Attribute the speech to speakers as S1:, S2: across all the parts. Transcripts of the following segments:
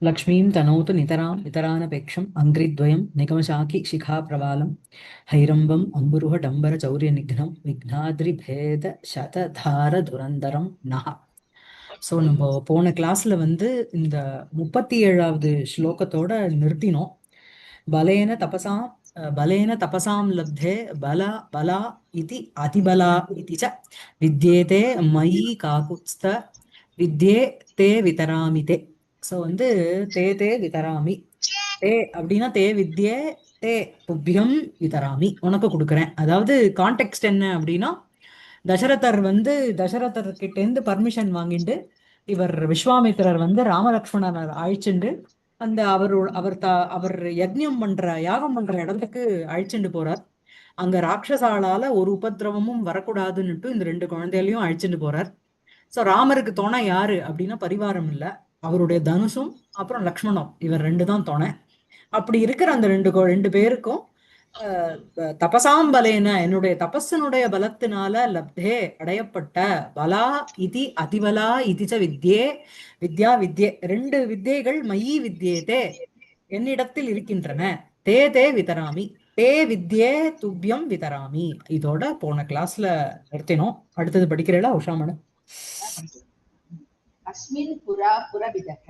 S1: लक्ष्मीं तनोतु नितरां नितरानपेक्षम् अङ्घ्रिद्वयं निगमशाखि शिखाप्रवालं हैरम्बम् अम्बुरुहडम्बरचौर्यनिघ्नं विघ्नाद्रिभेद शतधारधुरन्दरं नः. ஸோ நம்ம போன கிளாஸ்ல வந்து இந்த 37வது ஸ்லோகத்தோட நிறுத்தினோம். பலேன தபசாம் பலேன தபசாம் லப்தே பலா பலா இதி அதிபலா இதி ச வித்யேதே மயி காகுத்ஸ்த வித்யே தே விதராமி தே. ஸோ வந்து தே தே விதராமி. தே அப்படின்னா தே வித்யே தே துப்பியம் விதராமி, உனக்கு கொடுக்குறேன். அதாவது கான்டெக்ட் என்ன அப்படின்னா, தசரதர் வந்து தசரதர் கிட்ட இருந்து பர்மிஷன் வாங்கிட்டு இவர் விஸ்வாமித்திரர் வந்து ராமலக்ஷ்மணர் அழைச்சுண்டு அந்த அவர் யஜ்ஞம் பண்ற யாகம் பண்ற இடத்துக்கு அழைச்சுண்டு போறார். அங்க ராட்சசாலால ஒரு உபத்திரவமும் வரக்கூடாதுன்னுட்டு இந்த ரெண்டு குழந்தைகளையும் அழைச்சுட்டு போறார். சோ ராமருக்கு துணை யாரு அப்படின்னா பரிவாரம் இல்ல, அவருடைய தனுஷும் அப்புறம் லக்ஷ்மணம், இவர் ரெண்டு தான் துணை. அப்படி இருக்கிற அந்த ரெண்டு பேருக்கும் தபசாம்பலேன என்னுடைய தபஸினுடைய பலத்தினால லப்தே அடையப்பட்ட பலா இதி அதிபலா இதிச்ச வித்யே வித்யா வித்யே ரெண்டு வித்யைகள் மயி வித்யேதே என்னிடத்தில் இருக்கின்றன. தே தே விதராமி தே வித்யே துப்யம் விதராமி. இதோட போன கிளாஸ்ல நிறுத்தினோம். அடுத்தது படிக்கிறீங்களா உஷாமனு?
S2: अस्मिन् पुरा पुरविदः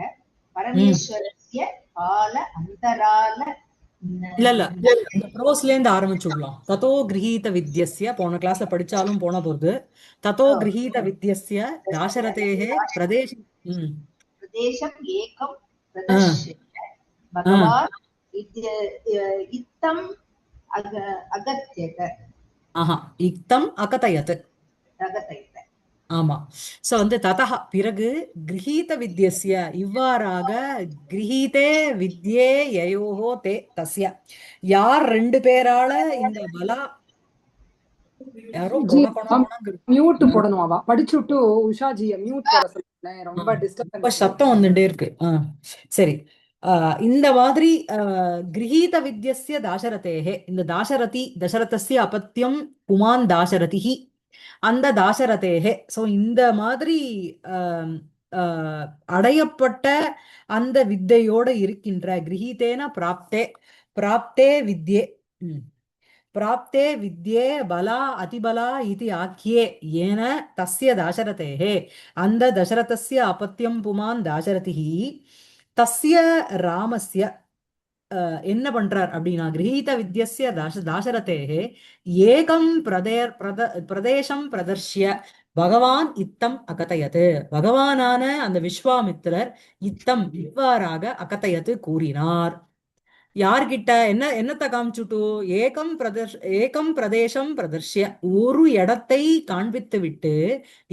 S2: परमेश्वरस्य काल अन्तराल
S1: இல்ல இல்ல ப்ரோஸ்ல இருந்து ஆரம்பிச்சுடலாம். ததோ கிரகீத வித்யஸ்ய போன கிளாஸ்ல படிச்சாலும் போன போது ததோ கிரகீத வித்யஸ்ய தாசரதேஹே பிரதேசம்
S2: प्रदेशम् एकं प्रदर्श्य भगवान् इत्थम् अगत्यत.
S1: ஆஹா இக்தம் அகதயத். ஆமா. சோ வந்து ததஹ பிறகு கிரகீத வித்யஸ்ய இவ்வாறாக கிரகீதே வித்யே யயோஹோ தே தஸ்ய யார் ரெண்டு பேரால இந்த பலா யாரோ
S3: மியூட் போடணும். அவ படிச்சுட்டு உஷாஜிய மியூட் போட சொல்லுங்க. ரொம்ப டிஸ்டர்ப்
S1: சத்தம் வந்துட்டே இருக்கு. சரி, இந்த மாதிரி கிரகீத வித்யஸ்ய தாசரதேஹே, இந்த தாசரதி தசரதஸ்ய அபத்தியம் புமான் தாசரதிஹி அந்த தாசரதேஹே. சோ இந்த மாதிரி அடையப்பட்ட அந்த வித்தையோட இருக்கின்ற கிரகீதேன பிராப்தே பிராப்தே வித்யே प्राप्ते विद्ये बला अतिबला इति आख्ये येन तस्य दाशरथेः अंद दशरथस्य अपत्यं पुमान् दाशरथिः तस्य रामस्य என்ன பண்றார் அப்படின்னா கிரகீத வித்யஸ்ய தாசரதேः ஏகம் பிரதேசம் பிரதர்ஷ்ய பகவான் இத்தம் அகதயத். பகவானான அந்த விஸ்வாமித்திரர் இத்தம் இவ்வாறாக அகதயத்து கூறினார். யார்கிட்ட என்னத்தை காமிச்சுட்டு ஏகம் பிரதேசம் பிரதர்ஷ்ய ஒரு இடத்தை காண்பித்து விட்டு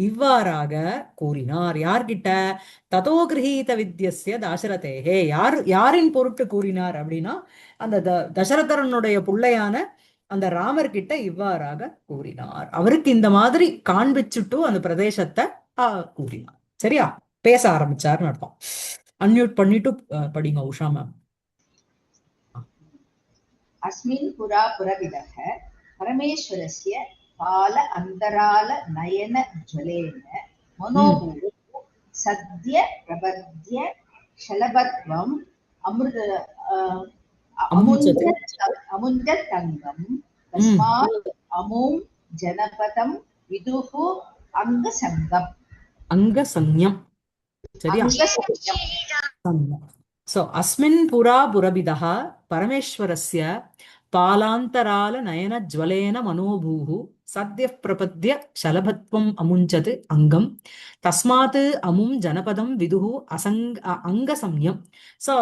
S1: இவ்வாறாக கூறினார். யார்கிட்ட? ததோ கிரகீத வித்யஸ்ய தாசரதேஹே. யாரின் பொருட்டு கூறினார் அப்படின்னா அந்த தசரதரனுடைய பிள்ளையான அந்த ராமர் கிட்ட இவ்வாறாக கூறினார். அவருக்கு இந்த மாதிரி காண்பிச்சுட்டு அந்த பிரதேசத்தை கூறினார். சரியா? பேச ஆரம்பிச்சார்னு அர்த்தம். அன்மியூட் பண்ணிட்டு படிங்க உஷா மேம்.
S2: अस्मिन् पुरा पुरविदः परमेश्वरस्य काल अन्तराल नयन ज्वलेन मनोभूः सद्य प्रबद्य शलभत्वम् अमुञ्जतङ्गं तस्मात् अमुं जनपदं विदुः
S1: अंगसंज्ञम्. சரியா? So, अस्मिन् पुरा पुरबिदः परमेश्वरस्य पालान्तराल नयन ज्वलेन मनोभूः सद्यः प्रपद्य शलभत्वम् अमुञ्चत् अङ्गम् तस्मात् अमुं जनपदं विदुः अङ्गसंज्ञम्. So,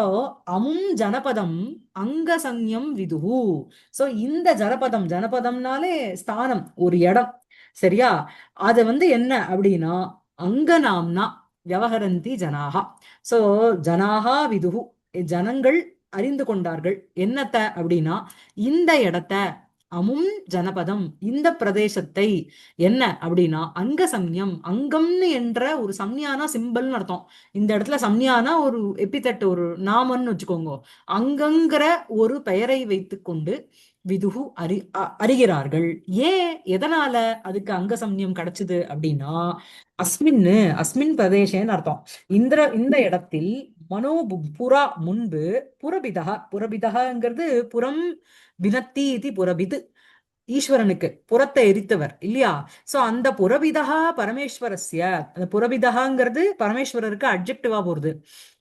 S1: अमुं जनपदं अङ्गसंज्ञं विदुः. So, இந்த ஜனபதம்னாலே ஸ்தானம், ஒரு இடம். சரியா? அது வந்து என்ன அப்படின்னா அங்கநாம்னா வியவஹரந்தி ஜனாகா. சோ ஜனாகா விதுகு, ஜனங்கள் அறிந்து கொண்டார்கள். என்னத்த அப்படின்னா இந்த இடத்த அமும் ஜனபதம், இந்த பிரதேசத்தை என்ன அப்படின்னா அங்க சம்யம், அங்கம்னு என்ற ஒரு சம்யானா சிம்பிள்னு அர்த்தம். இந்த இடத்துல சம்யானா ஒரு எபித்தட், ஒரு நாமன்னு வச்சுக்கோங்க. அங்கங்கிற ஒரு பெயரை வைத்துக்கொண்டு விதுகு அறிகிறார்கள். ஏன் எதனால அதுக்கு அங்கசம்யம் கிடைச்சது அப்படின்னா, அஸ்மின் பிரதேசேன்னு அர்த்தம். இந்த இடத்தில் புறா முன்பு புரபிதகாங்கிறது புறம் வினத்தி இது புரபிது, ஈஸ்வரனுக்கு புறத்தை எரித்தவர் இல்லையா? சோ அந்த புரபிதா பரமேஸ்வரஸ்ய, அந்த புரபிதகாங்கிறது பரமேஸ்வரருக்கு அட்ஜெக்டிவா போறது.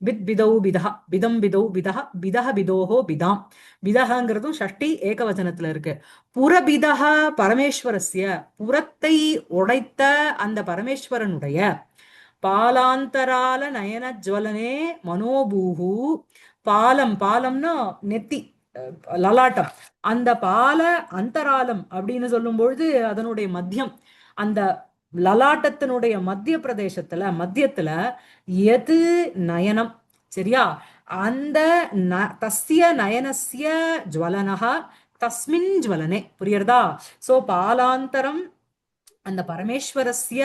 S1: வித் பிதௌ பிதா, பிதம் பிதௌ பிதா, பிதஹ பிதோஹோ பிதாம். பிதகாங்கிறதும் ஷஷ்டி ஏகவச்சனத்துல இருக்கு. புரபிதா பரமேஸ்வரஸ்ய, புறத்தை உடைத்த அந்த பரமேஸ்வரனுடைய பாலாந்தரால நயன ஜுவலனே மனோபூஹு, பாலம்னா நெத்தி, லலாட்டம். அந்த பால அந்தராலம் அப்படின்னு சொல்லும் பொழுது அதனுடைய மத்தியம், அந்த லலாட்டத்தினுடைய மத்திய பிரதேசத்துல மத்தியத்துல எது நயனம், சரியா? அந்த தஸ்ய நயனஸ்ய ஜுவலனஹா தஸ்மின் ஜுவலனே, புரியுறதா? சோ பாலாந்தரம் அந்த பரமேஸ்வரஸ்ய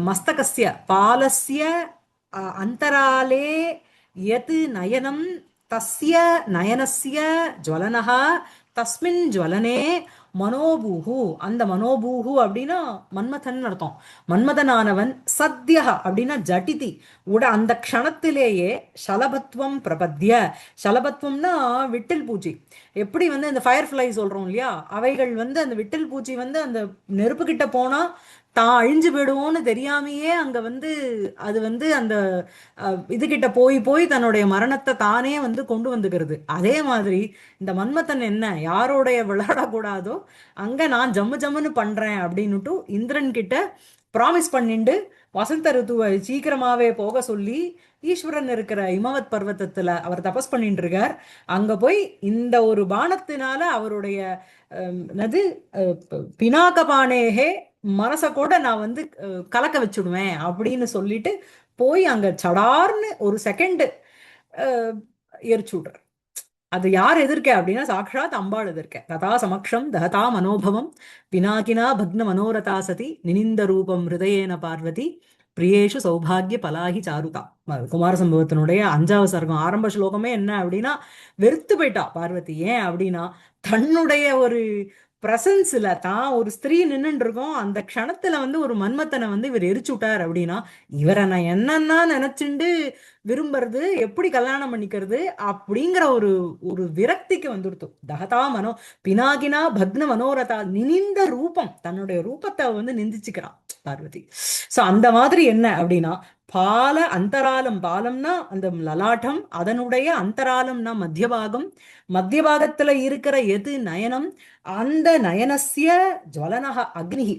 S1: மஸ்தகஸ்ய பாலஸ்ய அந்தராலே யத் நயனம் தஸ்ய நயனஸ்ய ஜுவலனஹ தஸ்மின் ஜுவலனே மனோபூஹு, அந்த மனோபூஹு அப்படின்னா மன்மதன் அர்த்தம். மன்மதனானவன் சத்யஹ அப்படின்னா ஜட்டிதி அந்த க்ஷணத்திலேயே சலபத்வம் பிரபத்ய. சலபத்வம்னா விட்டில் பூச்சி. எப்படி இந்த ஃபயர் ஃப்ளை சொல்றோம் இல்லையா, அவைகள் அந்த விட்டில் பூச்சி அந்த நெருப்பு கிட்ட போனா தான் அழிஞ்சு போயிடுவோன்னு தெரியாமையே அங்க அது அந்த இதுகிட்ட போய் தன்னுடைய மரணத்தை தானே கொண்டு வந்துக்கிறது. அதே மாதிரி இந்த மன்மதன் என்ன யாரோடைய விளையாடக்கூடாதோ அங்க நான் ஜம்முன்னு பண்றேன் அப்படின்னுட்டு இந்திரன் கிட்ட ப்ராமிஸ் பண்ணிண்டு வசந்த ருத்துவை சீக்கிரமாவே போக சொல்லி ஈஸ்வரன் இருக்கிற இமவத் பர்வத்தத்துல அவர் தபஸ் பண்ணிட்டு இருக்கார். அங்க போய் இந்த ஒரு பானத்தினால அவருடைய பினாகபானேகே மனச கூட நான் கலக்க வச்சுடுவேன் அப்படின்னு சொல்லிட்டு போய் அங்க சடார்னு ஒரு செகண்ட் எரிச்சு விடுற. அது யார் எதிர்க்க அப்படின்னா சாக்ஷாத் அம்பாள் எதிர்க்க. ததா சமக்ஷம் தகதா மனோபவம் பினாகினா பக்ன மனோரதா சதி நினிந்த ரூபம் ஹிருதயேன பார்வதி பிரியேஷு சௌபாகிய பலாகி சாருதா. குமார சம்பவத்தினுடைய 5வது சர்க்கம் ஆரம்ப ஸ்லோகமே என்ன அப்படின்னா வெறுத்து போயிட்டா பார்வதி. ஏன் அப்படின்னா தன்னுடைய ஒரு பிரசன்ஸ்ல தான் ஒரு ஸ்திரீ நின்னுட்டு இருக்கோம், அந்த க்ஷணத்துல ஒரு மன்மத்தனை இவர் எரிச்சு விட்டார் அப்படின்னா இவரை நான் என்னன்னா நினைச்சுண்டு விரும்புறது, எப்படி கல்யாணம் பண்ணிக்கிறது அப்படிங்கிற ஒரு ஒரு விரக்திக்கு வந்துடுத்து. தகதா பினாகினா பக்ன மனோரதா, நினிந்த ரூபம், தன்னுடைய ரூபத்தை நிந்திச்சுக்கிறான் பார்வதி. சோ அந்த மாதிரி என்ன அப்படின்னா பால அந்தராலம், பாலம்னா அந்த லலாட்டம், அதனுடைய அந்தராலம்னா மத்தியபாகம், மத்தியபாகத்துல இருக்கிற எது நயனம், அந்த நயனஸ்ய ஜுவலனஹ அக்னிஹி,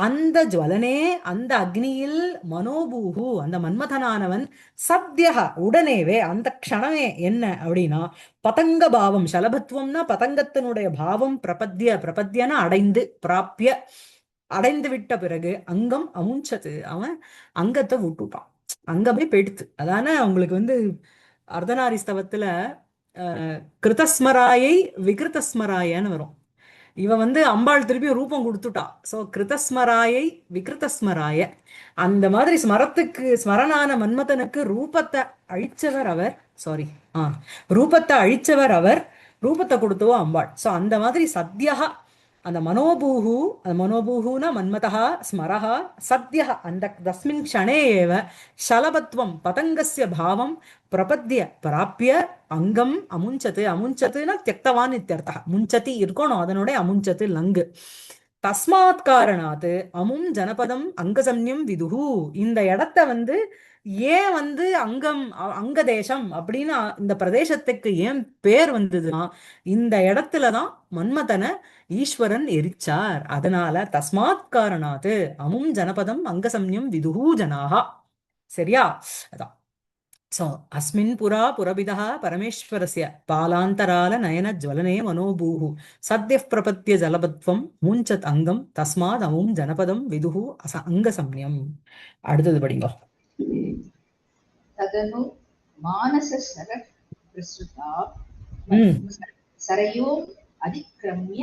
S1: அந்த ஜுவலனே அந்த அக்னியில் மனோபூஹு அந்த மன்மதனானவன் சத்யஹ உடனேவே அந்த க்ஷணமே என்ன அப்படின்னா பதங்க பாவம், சலபத்துவம்னா பதங்கத்தினுடைய பாவம், பிரபத்யன அடைந்து, பிராப்பிய அடைந்து விட்ட பிறகு அங்கம் அமுஞ்சது, அவன் அங்கத்தை விட்டுட்டான், அங்கமே போயிடுத்து. அதான உங்களுக்கு அர்த்தநாரிஸ்தவத்துல கிருதஸ்மராயை விகிருதஸ்மராயன்னு வரும். இவ அம்பாள் திருப்பி ரூபம் கொடுத்துட்டா. சோ கிருதஸ்மராயை விகிருதஸ்மராய, அந்த மாதிரி ஸ்மரணான மன்மதனுக்கு ரூபத்தை அழிச்சவர் அவர், சாரி ரூபத்தை அழிச்சவர் அவர், ரூபத்தை கொடுத்தவோ அம்பாள். சோ அந்த மாதிரி சத்யஹ அந்த மனோபூஹு, அந்த மனோபூஹுனா மன்மதா ஸ்மரஹா சத்யஹ அந்த தஸ்மின் க்ஷணே ஏவ சலபத்வம் பதங்கஸ்ய பாவம் பிரபத்ய பிராப்பிய அங்கம் அமுஞ்சத்து, அமுஞ்சத்துனா தியக்தவான் இத்தியர்த்தா, முஞ்சதி இருக்கணும், அதனுடைய அமுஞ்சத்து லங்கு. தஸ்மாத் காரணாத்து அமும் ஜனபதம் அங்கசம்யம் விதுஹு, இந்த இடத்த ஏன் அங்கம் அங்க தேசம் அப்படின்னா இந்த பிரதேசத்துக்கு ஏன் பேர் வந்ததுன்னா இந்த இடத்துலதான் மன்மதனை ஈஸ்வரன் எரிச்சார். அதனால தஸ்மாத் காரணாத்து அமும் ஜனபதம் அங்கசம்யம் விதுஹு ஜனாஹா. சரியா? அதான். சோ அஸ்மின் புரா புரபிதா பரமேஸ்வரஸ்ய பாலாந்தரால நயன ஜுவலனே மனோபூஹு சத்யப் பிரபத்ய ஜலபத்வம் மூஞ்சத் அங்கம் தஸ்மாத் அமும் ஜனபதம் விதுஹு அங்கசம்யம். அடுத்தது படிங்க.
S2: ததனு மானச சர பிரசுதா சரயோம் அதிக்ரம்ய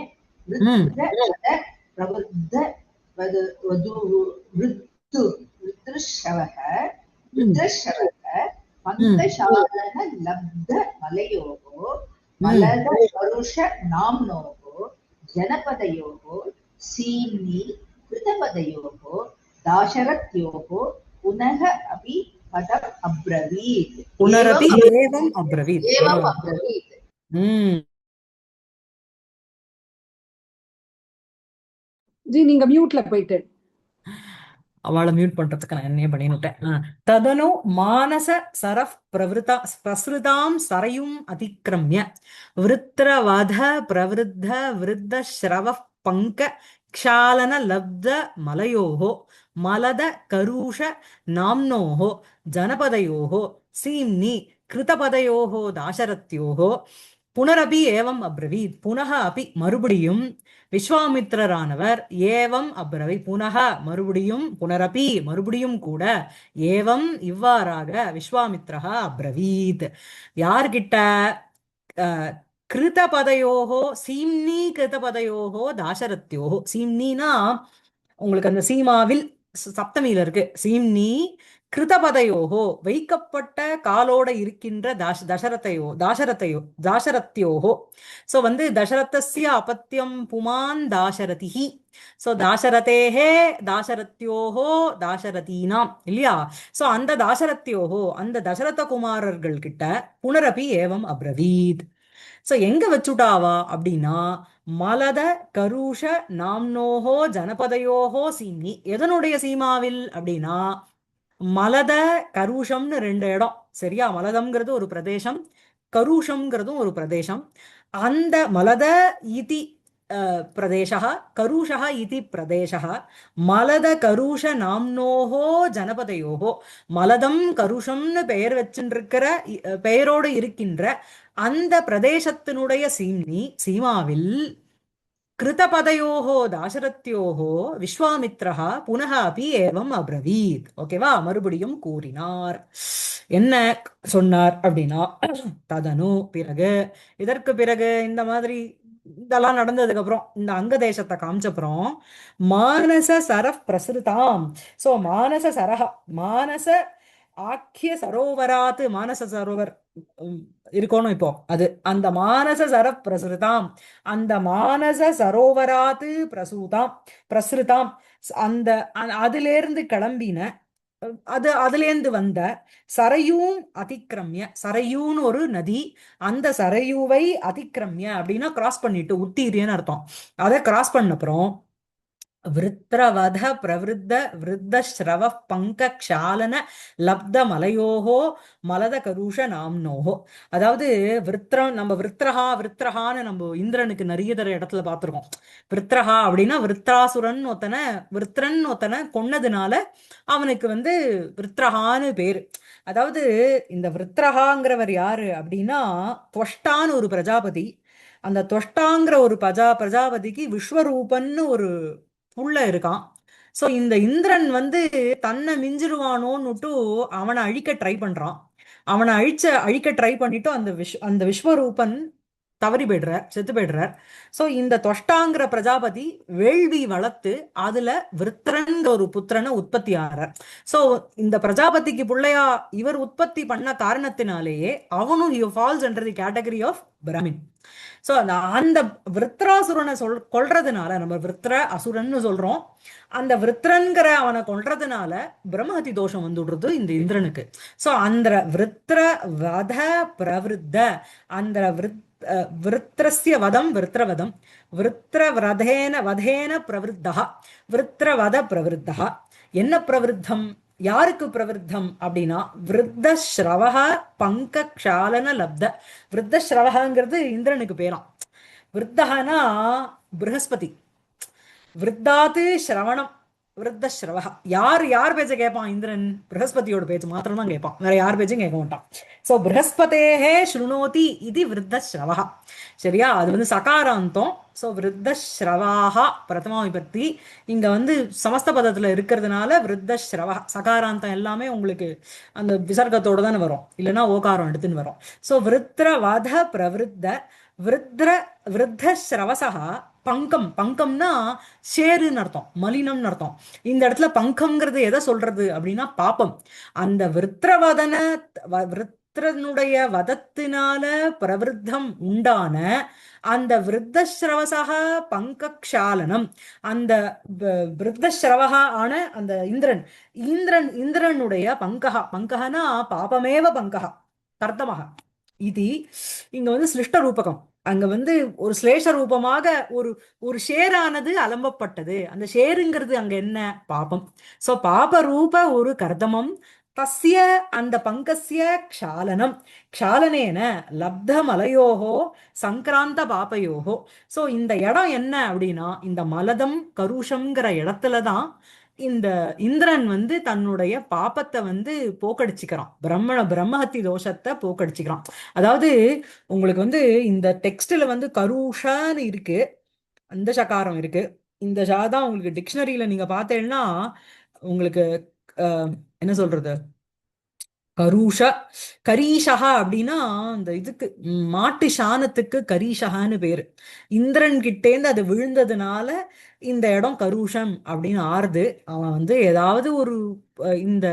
S2: பிரபுத்த ருத்ருஷவஹ பந்தசாலன லப்த மலையோகோ मलद करुष नाम्नोः जनपदयोः सीम्नि कृतपदयोः दाशरथ्योः पुनः अपि पदम् अब्रवीत्
S1: புனரபி ஏவம் அப்ரவீத்.
S2: एवम् अब्रवीत्
S3: ஜி நீங்க மியூட்ல போயிட்டு.
S1: அவளை மியூட் பண்றதுக்கு நான் என்னையே பண்ணிவிட்டேன். ததனு மானச சரஃப் பிரசுதாம் சரையும் அதிக்கிரமிய விருத்திரவத பிரவருத்த விருத்த ஸ்ரவ பங்க க்ஷாலன லப்த மலயோஹோ மலத கருஷ நாம்னோஹோ ஜனபதயோஹோ சீம்னி கிருதபதயோஹோ தாசரத்யோஹோ புனரபி ஏவம் அப்ரவீத். புனக அபி மறுபடியும் விஸ்வாமித்திரரானவர் ஏவம் அப்ரவி புனக மறுபடியும் புனரபி மறுபடியும் கூட ஏவம் இவ்வாறாக விஸ்வாமித்ரஹ அப்ரவீத். யார்கிட்ட? கிருதபதயோகோ சீம்னி கிருதபதயோகோ தாசரத்யோகோ. சீம்னினா உங்களுக்கு அந்த சீமாவில் சப்தமியில இருக்கு. சீம்னி கிருதபதயோகோ வைக்கப்பட்ட காலோட இருக்கின்ற தாசரத்யோகோ. சோ தசரதஸ்ய அப்பத்தியம் புமான் தாசரதிஹி. சோ தாசரதேஹே தாசரத்யோகோ தாசரதீனாம் இல்லையா? சோ அந்த தாசரத்யோகோ அந்த தசரத குமாரர்கள் கிட்ட புனரபி ஏவம் அப்ரவீத். சோ எங்க வச்சுட்டாவா அப்படின்னா மலத கருஷ நாம்னோஹோ ஜனபதயோஹோ சீம்னி. எதனுடைய சீமாவில் அப்படின்னா மலத கருஷம்னு 2 இடம். சரியா? மலதம்ங்கிறது ஒரு பிரதேசம், கருஷம்ங்கிறதும் ஒரு பிரதேசம். அந்த மலத இதி பிரதேசः கருஷः இதி பிரதேசः மலத கருஷ நாம்னோஹோ ஜனபதயோஹோ. மலதம் கருஷம்னு பெயர் வச்சுருக்கிற பெயரோடு இருக்கின்ற அந்த பிரதேசத்தினுடைய சீமாவில் கிருதபதயோஹோ தாசரத்யோஹோ விஸ்வாமித்ரஹ புனக அபி ஏவம் அப்ரவீத். ஓகேவா? மறுபடியும் கூறினார். என்ன சொன்னார் அப்படின்னா ததனு பிறகு, இதற்கு பிறகு இந்த மாதிரி இதெல்லாம் நடந்ததுக்கு அப்புறம் இந்த அங்க தேசத்தை காமிச்சப்புறம் மானச சரஃப் பிரசுதாம். சோ மானச சரஹ மானச ஆக்கிய சரோவராத்து மானச சரோவர் இருக்கணும் இப்போ. அது அந்த மானச சரஃப் பிரசுதாம் அந்த மானச சரோவராத்து பிரசுதாம் அந்த அதிலிருந்து கிளம்பின அதுலேருந்து வந்த சரையூம் அதிக்கிரமிய. சரையூன்னு ஒரு நதி. அந்த சரையூவை அதிக்கிரமிய அப்படின்னா கிராஸ் பண்ணிட்டு உத்தீரியன்னு அர்த்தம். அதை கிராஸ் பண்ண அப்புறம் விருத்திரவத பிரவருத்த விருத்த ஸ்ரவ பங்க க்ஷாலன லப்த மலையோகோ மலத கருஷ நாம்னோகோ. அதாவது நம்ம விருத்திரஹான்னு நம்ம இந்திரனுக்கு நிறைய தர இடத்துல பார்த்திருக்கோம். விருத்திரஹா அப்படின்னா விருத்ராசுரன் ஒருத்தனை கொன்னதுனால அவனுக்கு விருத்திரஹான்னு பேரு. அதாவது இந்த விருத்திரஹாங்கிறவர் யாரு அப்படின்னா துவஷ்டான்னு ஒரு பிரஜாபதி. அந்த துவஷ்டாங்கிற ஒரு பிரஜாபதிக்கு விஸ்வரூபன்னு ஒரு புள்ள இருக்கான். சோ இந்த இந்திரன் தன்னை மிஞ்சிருவானோன்னுட்டு அவனை அழிக்க ட்ரை பண்றான். அவனை அழிக்க ட்ரை பண்ணிட்டு அந்த விஸ்வரூபன் தவறி போயிடுறார், செத்து போயிடுறார். சோ இந்த தொஷ்டாங்கிற பிரஜாபதி வேள்வி வளர்த்து அதுல விருத்திரன் ஒரு புத்திரனை உற்பத்தி ஆகிறார். சோ இந்த பிரஜாபதிக்கு பிள்ளையா இவர் உற்பத்தி பண்ண காரணத்தினாலேயே அவனும் falls under the category of brahmin. So அந்த விருத்ராசுரனை கொல்றதுனால நம்ம விருத்ர அசுரன்னு சொல்றோம். அந்த விருத்ரன்கிற அவனை கொல்றதுனால பிரம்மஹத்தி தோஷம் வந்துடுறது இந்த இந்திரனுக்கு. சோ அந்த விருத்ர வத பிரவருத்த அந்த விருத்திரஸ்ய வதம் விருத்திரவதம் வதேன பிரவருத்தா விருத்திரவத பிரவருத்தா. என்ன பிரவருத்தம்? யாருக்கு பிரவருத்தம் அப்படின்னா விருத்த ஸ்ரவஹ பங்க க்ஷாலன லப்த. விருத்த ஸ்ரவஹங்கிறது இந்திரனுக்கு பேராம். விருத்தகனா ப்ரஹஸ்பதி. விருத்தாத்து ஸ்ரவணம் விருத்த ஸ்ரவஹ. யார் பேச்ச கேட்பான் இந்திரன்? ப்ரஹஸ்பதியோட பேச்சு மாத்திரம் தான் கேட்பான், வேற யார் பேச்சும் கேட்க மாட்டான். சோ ப்ரஹஸ்பதேஹே ஸ்ருணோதி இது விருத்த ஸ்ரவஹ. சரியா? அது சகாராந்தம். சோ விருத்த ஸ்ரவாஹா பிரதமா விபக்தி. இங்க சமஸ்த பதத்துல இருக்கிறதுனால விருத்த ஸ்ரவஹ. சகாராந்தம் எல்லாமே உங்களுக்கு அந்த விசர்க்கத்தோட தானே வரும், இல்லைன்னா ஓகாரம் எடுத்துன்னு வரும். சோ விருத்திர வத பிரவருத்த விருத்த ஸ்ரவசா பங்கம்னா ஷேருன்னு அர்த்தம், மலினம்னு அர்த்தம். இந்த இடத்துல பங்கம்ங்கிறது எதை சொல்றது அப்படின்னா பாப்பம். அந்த விருத்திரவதன விருத்திரனுடைய வதத்தினால பிரவருத்தம் உண்டான அந்த விருத்தஸ்ரவசக பங்கக்ஷாலனம், அந்த விருத்தஸ்ரவகா ஆன அந்த இந்திரனுடைய பங்கஹா, பங்கஹனா பாபமேவ பங்கஹா கர்த்தமக இது. இங்க வந்து சிருஷ்ட ரூபகம், அங்க வந்து ஒரு ஸ்லேஷ ரூபமாக ஒரு ஒரு ஷேரானது அலம்பப்பட்டது. அந்த ஷேருங்கிறது அங்க என்ன? பாபம். சோ பாப ரூப ஒரு கர்தமம் தஸ்ய அந்த பங்கஸ்ய க்ஷாலனம், க்ஷாலனேன லப்த மலையோகோ சங்கிராந்த பாபயோகோ. சோ இந்த இடம் என்ன அப்படின்னா, இந்த மலதம் கருஷம்ங்கிற இடத்துலதான் இந்த இந்திரன் வந்து தன்னுடைய பாப்பத்தை வந்து போக்கடிச்சுக்கிறான், பிரம்மஹத்தி தோஷத்தை போக்கடிச்சுக்கிறான். அதாவது உங்களுக்கு வந்து இந்த டெக்ஸ்ட்ல வந்து கருஷன்னு இருக்கு, அந்த சகாரம் இருக்கு. இந்த ஷா தான் உங்களுக்கு டிக்ஷனரியில நீங்க பார்த்தேன்னா உங்களுக்கு என்ன சொல்றது, கரூஷ கரீஷகா அப்படின்னா அந்த இதுக்கு மாட்டு சாணத்துக்கு கரீஷகான்னு பேரு. இந்திரன் கிட்டேந்து அது விழுந்ததுனால இந்த இடம் கரூஷம் அப்படின்னு ஆறுது. அவன் வந்து ஏதாவது ஒரு இந்த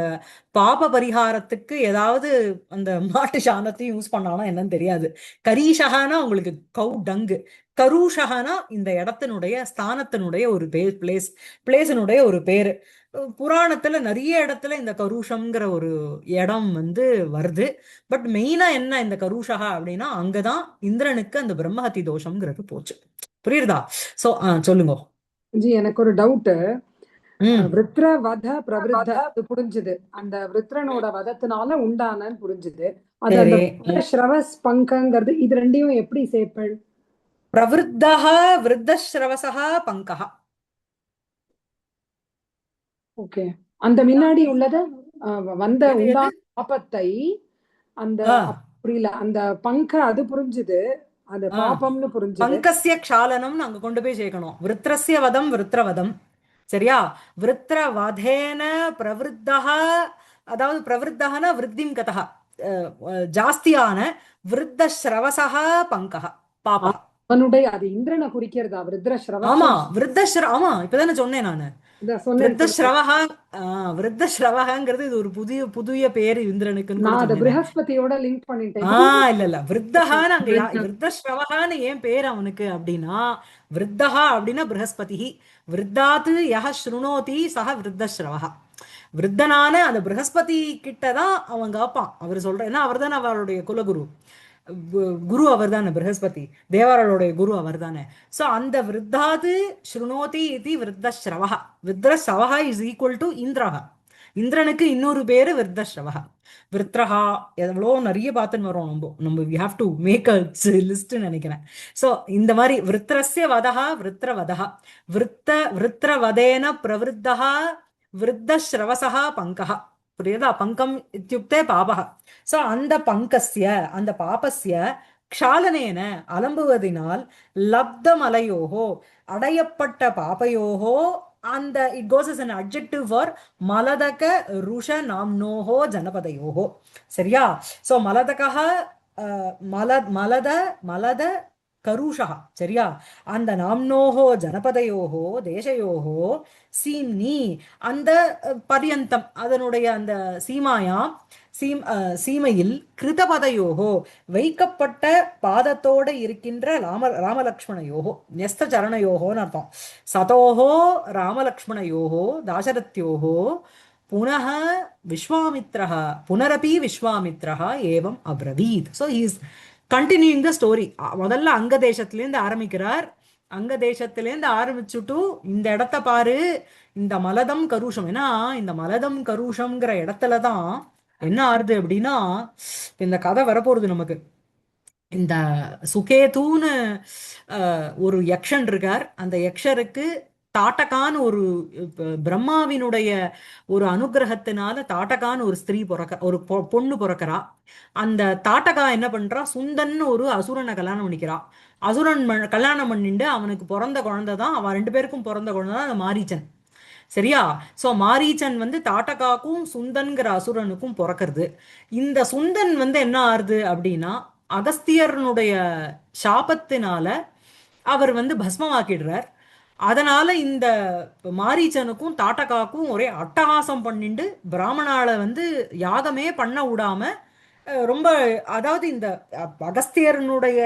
S1: பாப பரிகாரத்துக்கு ஏதாவது அந்த மாட்டு சாணத்தையும் யூஸ் பண்ணானா என்னன்னு தெரியாது. கரீஷகானா உங்களுக்கு கவு டங்கு, கரூஷகனா இந்த இடத்தினுடைய ஸ்தானத்தினுடைய ஒரு பிளேஸினுடைய ஒரு பேரு. புராணத்துல நிறைய இடத்துல இந்த கருஷம்ங்கிற ஒரு இடம் வந்து வருது. பட் மெயினா என்ன இந்த கருஷகா அப்படின்னா, அங்கதான் இந்திரனுக்கு அந்த பிரம்மஹத்தி தோஷம்ங்கிறது போச்சு. புரியுதா? சோ சொல்லுங்க.
S3: ஜி எனக்கு ஒரு டவுட்.
S1: ம்
S3: விருத்ர வத பிரவருத்த அது புரிஞ்சுது, அந்த விருத்ரனோட வதத்தினால உண்டானன்னு புரிஞ்சுது. அது அந்த
S1: சரி.
S3: ஸ்ரவஸ் பங்கங்கிறது இது ரெண்டையும் எப்படி சேர்ப்பேன்?
S1: பிரவருத்தஹ விருத்தஸ்ரவசஹ பங்கஹ.
S3: ஓகே. அந்த முன்னாடி உள்ளத வந்த
S1: எது எது?
S3: உண்டான பாப்பத்தை அந்த
S1: ஆ
S3: புரியல, அந்த பங்க அது புரிஞ்சுது, அது
S1: ஆ
S3: பாப்பம்னு புரிஞ்சுது.
S1: பங்கஸ்ய க்ஷாலனம் அங்க கொண்டு போய் சேர்க்கணும். விருத்ரஸ்ய வதம் விருத்ரவதம். சரியா? விருத்ரவதேன பிரவருத்தஹ, அதாவது பிரவருத்தஹன விருத்திம் கதஹ, ஜாஸ்தியான விருத்த ஸ்ரவசஹ பங்கஹ பாபஹ.
S3: அவனுடைய அது இந்திரனை குறிக்கிறதா விருத்ர
S1: ஆமா
S3: ஸ்ரவசம்?
S1: ஆமா இப்பதானே சொன்னேன் நானு.
S3: சொன்னேன்.
S1: விருத்தஸ்ரவஹா, விருத்தஸ்ரவஹங்கிறது இது ஒரு புதிய பேரு இந்திரனுக்குன்னு கூட
S3: நான் அதை
S1: சொன்னேன்.
S3: பிருஹஸ்பதியோட லிங்க் பண்ணிட்டேன்.
S1: இல்ல விருத்தஹான்னு அங்க விருத்தஸ்ரவஹான்னு ஏன் பேர் அவனுக்கு அப்படின்னா, விருத்தஹா அப்படின்னா ப்ரஹஸ்பதி, விருத்தாத்து யஹ ஸ்ருணோதி சஹ விருத்தஸ்ரவஹா. விருத்தனான அந்த ப்ரஹஸ்பதி கிட்டதான் அவன் காப்பான். அவர் சொல்ற, ஏன்னா அவர் தானே அவருடைய குலகுரு, குரு அவர் தானே ப்ரஹஸ்பதி, தேவர்களுடைய குரு அவர் தானே. சோ அந்த விருத்தாது ஸ்ருணோதி இது விருத்தஸ்ரவஹா. விருத்தஸ்ரவஹா இஸ் ஈக்குவல் டு இந்திரஹா. இந்திரனுக்கு இன்னொரு பேரு விருத்தஸ்ரவஹா. விருத்ரஹா எவ்வளோ நிறைய பார்த்துன்னு வரோம். நம்ம we have to make a list நினைக்கிறேன். சோ இந்த மாதிரி விருத்ரஸ்ய வதஹா விருத்ரவதஹா, விருத்ரவதேன பிரவருத்தஹா விருத்தஸ்ரவசஹா பங்கஹ. புரியுதா? பங்கம் இத்யுக்தே பாபஹ. சோ அந்த பங்கஸ்ய அந்த பாபஸ்ய க்ஷாலனேன அலம்புவதினால் லப்தமலையோகோ அடையப்பட்ட பாபயோகோ, அந்த it goes as an adjective for மலதக ருஷ நாம்னோஹோ ஜனபதயோகோ. சரியா? சோ மலதகः மலத மலத கருஷா. சரியா? அந்த நாம்னோஹோ ஜனபதயோகோ தேசயோகோ சீம்னி, அந்த பரியந்தம் அதனுடைய அந்த சீமாயாம் சீமையில் கிருதபதயோகோ வைக்கப்பட்ட பாதத்தோட இருக்கின்ற ராமலக்ஷ்மணயோகோ ன்யஸ்த சரணயோகோன்னு அர்த்தம். சதோஹோ ராமலக்ஷ்மணயோகோ தாசரத்யோகோ புனः விஸ்வாமித்ரः புனரபி விஸ்வாமித்ரः ஏவம் அப்ரவீத். So he's continuing the story. முதல்ல அங்க தேசத்திலேருந்து ஆரம்பிக்கிறார். அங்க தேசத்திலேருந்து ஆரம்பிச்சுட்டு இந்த இடத்த பாரு, இந்த மலதம் கருஷம். ஏன்னா இந்த மலதம் கருஷம்ங்கிற இடத்துலதான் என்ன ஆறுது அப்படின்னா, இந்த கதை வரப்போறது நமக்கு. இந்த சுகேதுன்னு ஒரு யக்ஷன் இருக்கார். அந்த யக்ஷருக்கு தாட்டகான்னு ஒரு பிரம்மாவினுடைய ஒரு அனுகிரகத்தினால தாட்டகான்னு ஒரு ஸ்திரீ ஒரு பொண்ணு பிறக்கிறா. அந்த தாட்டகா என்ன பண்றா, சுந்தன்னு ஒரு அசுரனை கல்யாணம் பண்ணிக்கிறா. அசுரன் கல்யாணம் பண்ணிட்டு அவனுக்கு பிறந்த குழந்தை தான், அவன் ரெண்டு பேருக்கும் பிறந்த குழந்தை தான் அந்த மாரீச்சன். சரியா? சோ மாரீச்சன் வந்து தாட்டகாக்கும் சுந்தன்கிற அசுரனுக்கும் பிறக்கிறது. இந்த சுந்தன் வந்து என்ன ஆறுது அப்படின்னா, அகஸ்தியர்னுடைய சாபத்தினால அவர் வந்து பஸ்மமாக்கிடுறார். அதனால இந்த மாரீச்சனுக்கும் தாட்டகாக்கும் ஒரே அட்டகாசம் பண்ணிட்டு பிராமணால வந்து யாகமே பண்ண விடாம ரொம்ப அதாவது இந்த அகஸ்தியர்னுடைய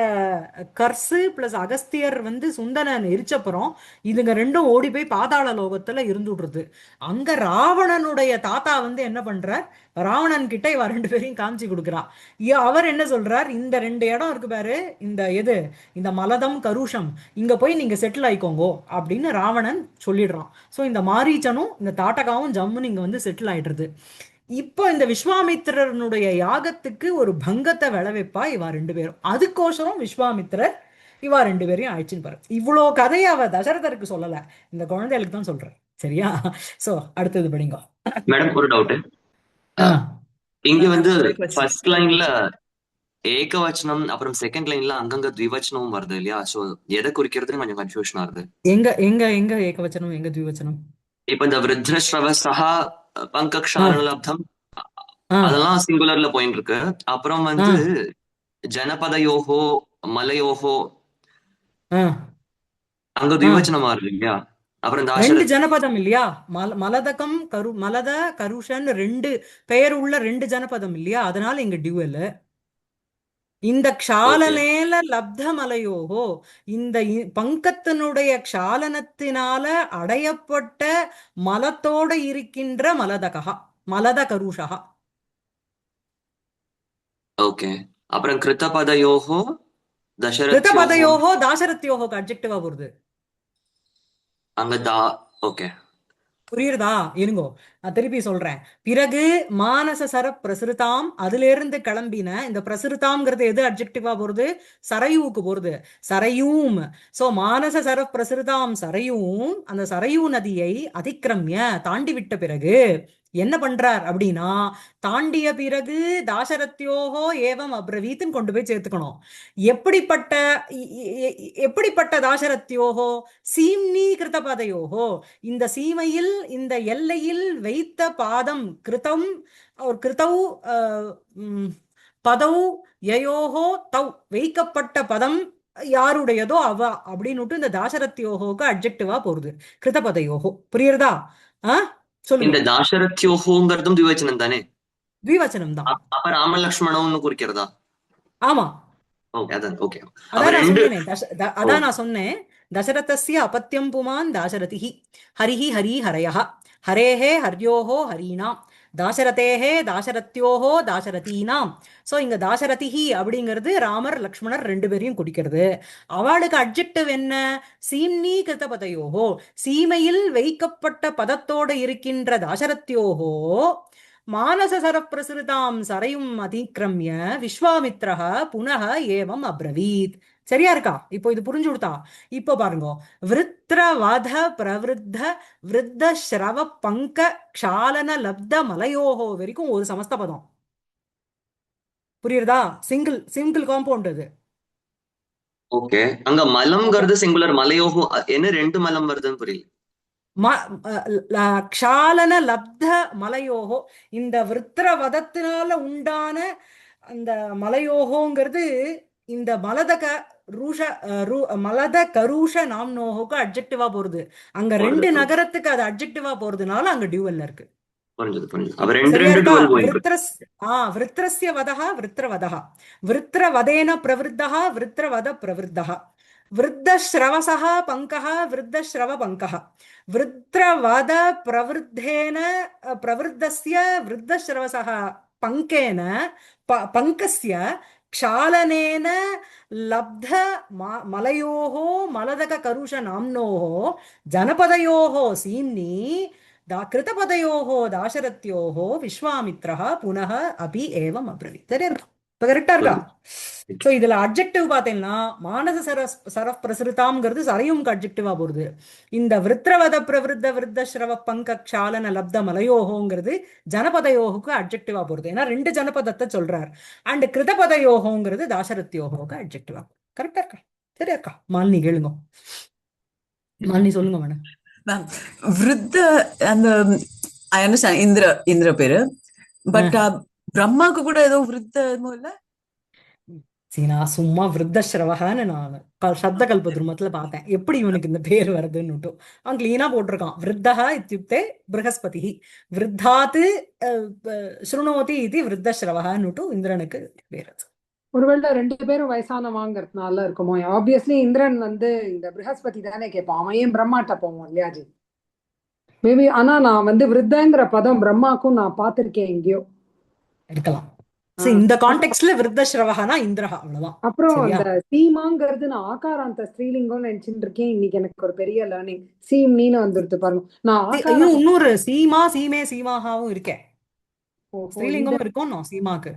S1: கர்சு பிளஸ் அகஸ்தியர் வந்து சுந்தரன் எரிச்சப்புறம் இதுங்க ரெண்டும் ஓடி போய் பாதாள லோகத்துல இருந்துடுறது. அங்க ராவணனுடைய தாத்தா வந்து என்ன பண்றார், ராவணன் கிட்ட இவ ரெண்டு பேரையும் காமிச்சு கொடுக்குறா. அவர் என்ன சொல்றார், இந்த ரெண்டு இடம் இருக்கு பாரு, இந்த எது, இந்த மலதம் கருஷம், இங்க போய் நீங்க செட்டில் ஆயிக்கோங்கோ அப்படின்னு ராவணன் சொல்லிடுறான். ஸோ இந்த மாரீச்சனும் இந்த தாட்டகாவும் ஜம்முன்னு இங்க வந்து செட்டில் ஆயிடுறது. இப்போ இந்த விஸ்வாமித்திரனுடைய யாகத்துக்கு ஒரு பங்கத்தை விளைவிப்பா இவா ரெண்டு பேரும். அதுக்கோசரம் விஸ்வாமித்திரர் இவா ரெண்டு பேரையும் அழைச்சின்னு பாரு. இவ்வளோ கதையை அவ தசரதருக்கு சொல்லல, இந்த குழந்தைகளுக்கு தான் சொல்றேன். சரியா? சோ அடுத்தது படிங்க
S4: மேடம். ஒரு டவுட். இங்க வந்து ஃபர்ஸ்ட் லைன்ல ஏகவச்சனம், அப்புறம் செகண்ட் லைன்ல அங்கங்க த்விவச்சனமும் வருது இல்லையா? சோ எதை குறிக்கிறதுன்னு கொஞ்சம் கன்ஃபியூஷனா இருக்கு.
S1: எங்க எங்க எங்க ஏகவச்சனம், எங்க த்விவச்சனம்?
S4: இப்ப இந்த விருத்ரஸ்ரவசஹா பங்கக்ஷாலனலப்தம் அதெல்லாம் சிங்குலர்ல போயிட்டு இருக்கு. அப்புறம் வந்து ஜனபதயோஹோ மலையோஹோ அங்க த்விவச்சனமா இருக்கு இல்லையா? அப்புறம்
S1: ரெண்டு ஜனபதம் இல்லையா? மலதகம் மலத கருஷன் ரெண்டு பெயர் உள்ள ரெண்டு ஜனபதம் இல்லையா? அதனால இங்க டியூவல். இந்த க்ஷாலனேல லப்த மலையோகோ, இந்த பங்கத்தினுடைய க்ஷாலனத்தினால அடையப்பட்ட மலத்தோட இருக்கின்ற மலதகா, மலத கருஷா.
S4: ஓகே. அப்புறம் கிருத்தபதயோஹோ
S1: கிருத்தபதயோகோ தாசரத்யோகோ அட்ஜெக்டிவா போறது
S4: அங்க. ஓகே,
S1: புரியுறதா? இருங்கோ, நான் திருப்பி சொல்றேன். பிறகு மானச சர பிரசுருதாம், அதுல இருந்து கிளம்பின இந்த பிரசுருதாம்ங்கிறது எது அட்ஜெக்டிவா போறது? சரையூக்கு போறது, சரையூம். சோ மானச சர பிரசுருதாம் சரையூம், அந்த சரையூ நதியை அதிக்கிரமிய தாண்டி விட்ட பிறகு என்ன பண்றார் அப்படின்னா, தாண்டிய பிறகு தாசரத்யோகோ ஏவம் அப்ரவீத்துன்னு கொண்டு போய் சேர்த்துக்கணும். எப்படிப்பட்ட எப்படிப்பட்ட தாசரத்யோகோ? சீம்னி கிருத பதையோகோ, இந்த சீமையில் இந்த எல்லையில் வைத்த பாதம் கிருதம் ஒரு கிருதௌ பதௌ யயோகோ தௌ, வைக்கப்பட்ட பதம் யாருடையதோ அவ அப்படின்னுட்டு இந்த தாசரத்யோகோக்கு அட்ஜெக்டிவா போறது கிருதபதயோகோ. புரியுறதா? சொல்லுங்க.
S4: இந்த தாசரத்யோகோங்கிறதும் த்விவச்சனம் தானே?
S1: த்விவச்சனம் தான்.
S4: அப்ப ராமலக்ஷ்மணம்னு குறிக்கிறதா?
S1: ஆமா,
S4: ஓகே.
S1: அதான் நான் சொன்னேன். தசரதஸ்ய அபத்யம் புமான் தாசரதிஹி ஹரிஹி ஹரி ஹரயஹ ஹரேஹே ஹர்யோஹோ ஹரீனாம் தாசரதேஹே தாசரத்யோஹோ தாசரதீனாம். சோ இங்க தாசரதிஹி அப்படிங்கிறது ராமர் லக்ஷ்மணர் ரெண்டு பேரையும் குறிக்கிறது. அவளுக்கு அட்ஜெக்டிவ் என்ன? சீம்னி கிருத்தபதையோஹோ, சீமையில் வைக்கப்பட்ட பதத்தோடு இருக்கின்ற தாசரத்யோஹோ மானச சரப்பிரசுதாம் சரையும் அதிக்கிரமிய விஸ்வாமித்ரஹ புனக ஏவம் அப்ரவீத். சரியா இருக்கா? இப்போ இது புரிஞ்சு கொடுத்தா? இப்போ பாருங்க, விருத்ரவத பிரவருத்த விருத்த ஸ்ரவ பங்க க்ஷாலன லப்த மலையோகோ வரைக்கும் ஒரு சமஸ்த பதம். புரியுறதா? சிங்கிள் சிங்கிள் காம்பவுண்ட் அது.
S4: ஓகே. அங்க மலம்ங்கிறது சிங்குலர், மலையோகோ என்ன ரெண்டு மலம் வருதுன்னு புரியல.
S1: க்ஷாலன லப்த மலையோகோ, இந்த விருத்திரவதத்தினால உண்டான அந்த மலையோகோங்கிறது இந்த மலத கருஷ நாம்னோகோக்கு அட்ஜெக்டிவா போறது. அங்க ரெண்டு நகரத்துக்கு அது அட்ஜெக்டிவா போறதுனால அங்க டியூவல்ல இருக்கு. விருத்திரஸ்ய வதஹ விருத்திரவதஹ விருத்திரவதேன பிரவருத்தஹ விருத்திரவத பிரவருத்தஹ விருத்தஸ்ரவசஹ பங்கஹ விருத்தஸ்ரவ பங்கஹ விருத்திரவத பிரவருத்தேன பிரவருத்தஸ்ய விருத்தஸ்ரவசஹ பங்கேன பங்கஸ்ய க்ஷாலனேன லப்த மலையோஹோ மலதக கருஷ நாம்னோஹோ ஜனபதயோஹோ சீம்னி கிருதபதயோஹோ தாசரத்யோஹோ விஸ்வாமித்ரஹ புனக அபி ஏவம் அப்ரவீத். சரியா இருக்கா? இப்ப கரெக்டா இருக்கா? சோ இதுல அட்ஜெக்டிவ் பாத்தீங்கன்னா மானச சரப் பிரசுதாம்ங்கிறது சரையும்க்கு அட்ஜெக்டிவா போறது. இந்த விருத்திரவத பிரவருத்த விருத்த ஸ்ரவ பங்க க்ஷாலன லப்த மலையோகோங்கிறது ஜனபதயோகோக்கு அட்ஜெக்டிவா போறது. ஏன்னா ரெண்டு ஜனபதத்தை சொல்றார். அண்ட் கிருதபதயோகோங்கிறது தாசரத்யோகோக்கு அட்ஜெக்டிவா. கரெக்டா இருக்கா? சரியா இருக்கா? மாலினி கேளுங்க. மாலினி சொல்லுங்க மேடம்.
S5: விருத்த அந்த ஐ அண்டர்ஸ்டாண்ட் இந்திர பேரு, பட் பிரம்மாக்கு கூட ஏதோ விருத்த இல்ல.
S1: சீனா சும்மா விருத்தஸ்ரவகான்னு நான் சப்த கல்பத்ருமத்துல பார்த்தேன் எப்படி இவனுக்கு இந்த பேர் வருதுன்னுட்டு அவன் கிளீனா போட்டிருக்கான் விருத்தா இத்தியுக்தே ப்ரஹஸ்பதி விருத்தாத்து ஸ்ருணோதி இது விருத்தஸ்ரவகான்னுட்டு இந்திரனுக்கு பேர் அது.
S3: ஒருவேளை ரெண்டு பேரும் வயசானவாங்கிறதுனால இருக்குமோ. ஆப்வியஸ்லி இந்திரன் வந்து இந்த ப்ரஹஸ்பதி தானே கேட்பான், அவன் ஏன் பிரம்மாட்ட போவான் இல்லையா ஜி? மேபி. ஆனா நான் வந்து விருத்தங்கிற பதம் பிரம்மாக்கும் நான் பார்த்திருக்கேன் எங்கேயோ.
S1: இருக்கலாம். இந்த கான்டெக்ட்ல விருத்தஸ்ரவகானா இந்திரஹா, அவ்வளவுதான்.
S3: அப்புறம்
S1: சரியா?
S3: இந்த சீமாங்கிறது நான் ஆகாராந்த ஸ்திரீலிங்கம் நினைச்சுட்டு இருக்கேன். இன்னைக்கு எனக்கு ஒரு பெரிய லேர்னிங். சீம் நீன்னு வந்துருது பாருங்க. நான்
S1: இன்னும் இன்னொரு சீமா சீமே சீமாகாவும் இருக்கேன்.
S3: ஓஹோ,
S1: ஸ்ரீலிங்கம் இருக்கும் சீமாக்கு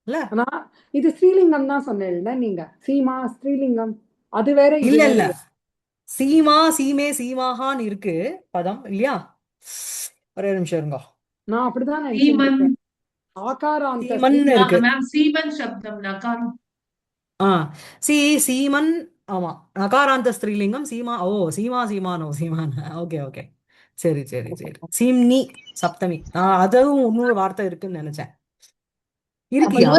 S1: இல்ல.
S3: ஆனா இது ஸ்ரீலிங்கம் தான் சொன்னேன்ல நீங்க. சீமா ஸ்ரீலிங்கம் அது வேற, இது
S1: இல்ல
S3: வேற.
S1: இல்ல சீமா சீமே சீமாகான்னு இருக்கு பதம் இல்லையா? ஒரே நிமிஷம் இருங்க.
S3: நான் அப்படிதான்
S6: சீமன்
S3: நினைச்சேன். ஆகாராந்த
S1: சீமன் இருக்கு.
S6: மேம் சீமன் சப்தம் நகாரம்.
S1: சீமன். ஆமா, நகாராந்த ஸ்திரீலிங்கம் சீமா. ஓ சீமா சீமானோ சீமான. ஓகே ஓகே, சரி சரி சரி. சீம்னி சப்தமி. அதுவும் இன்னொரு வார்த்தை இருக்குன்னு நினைச்சேன். இருக்கியா?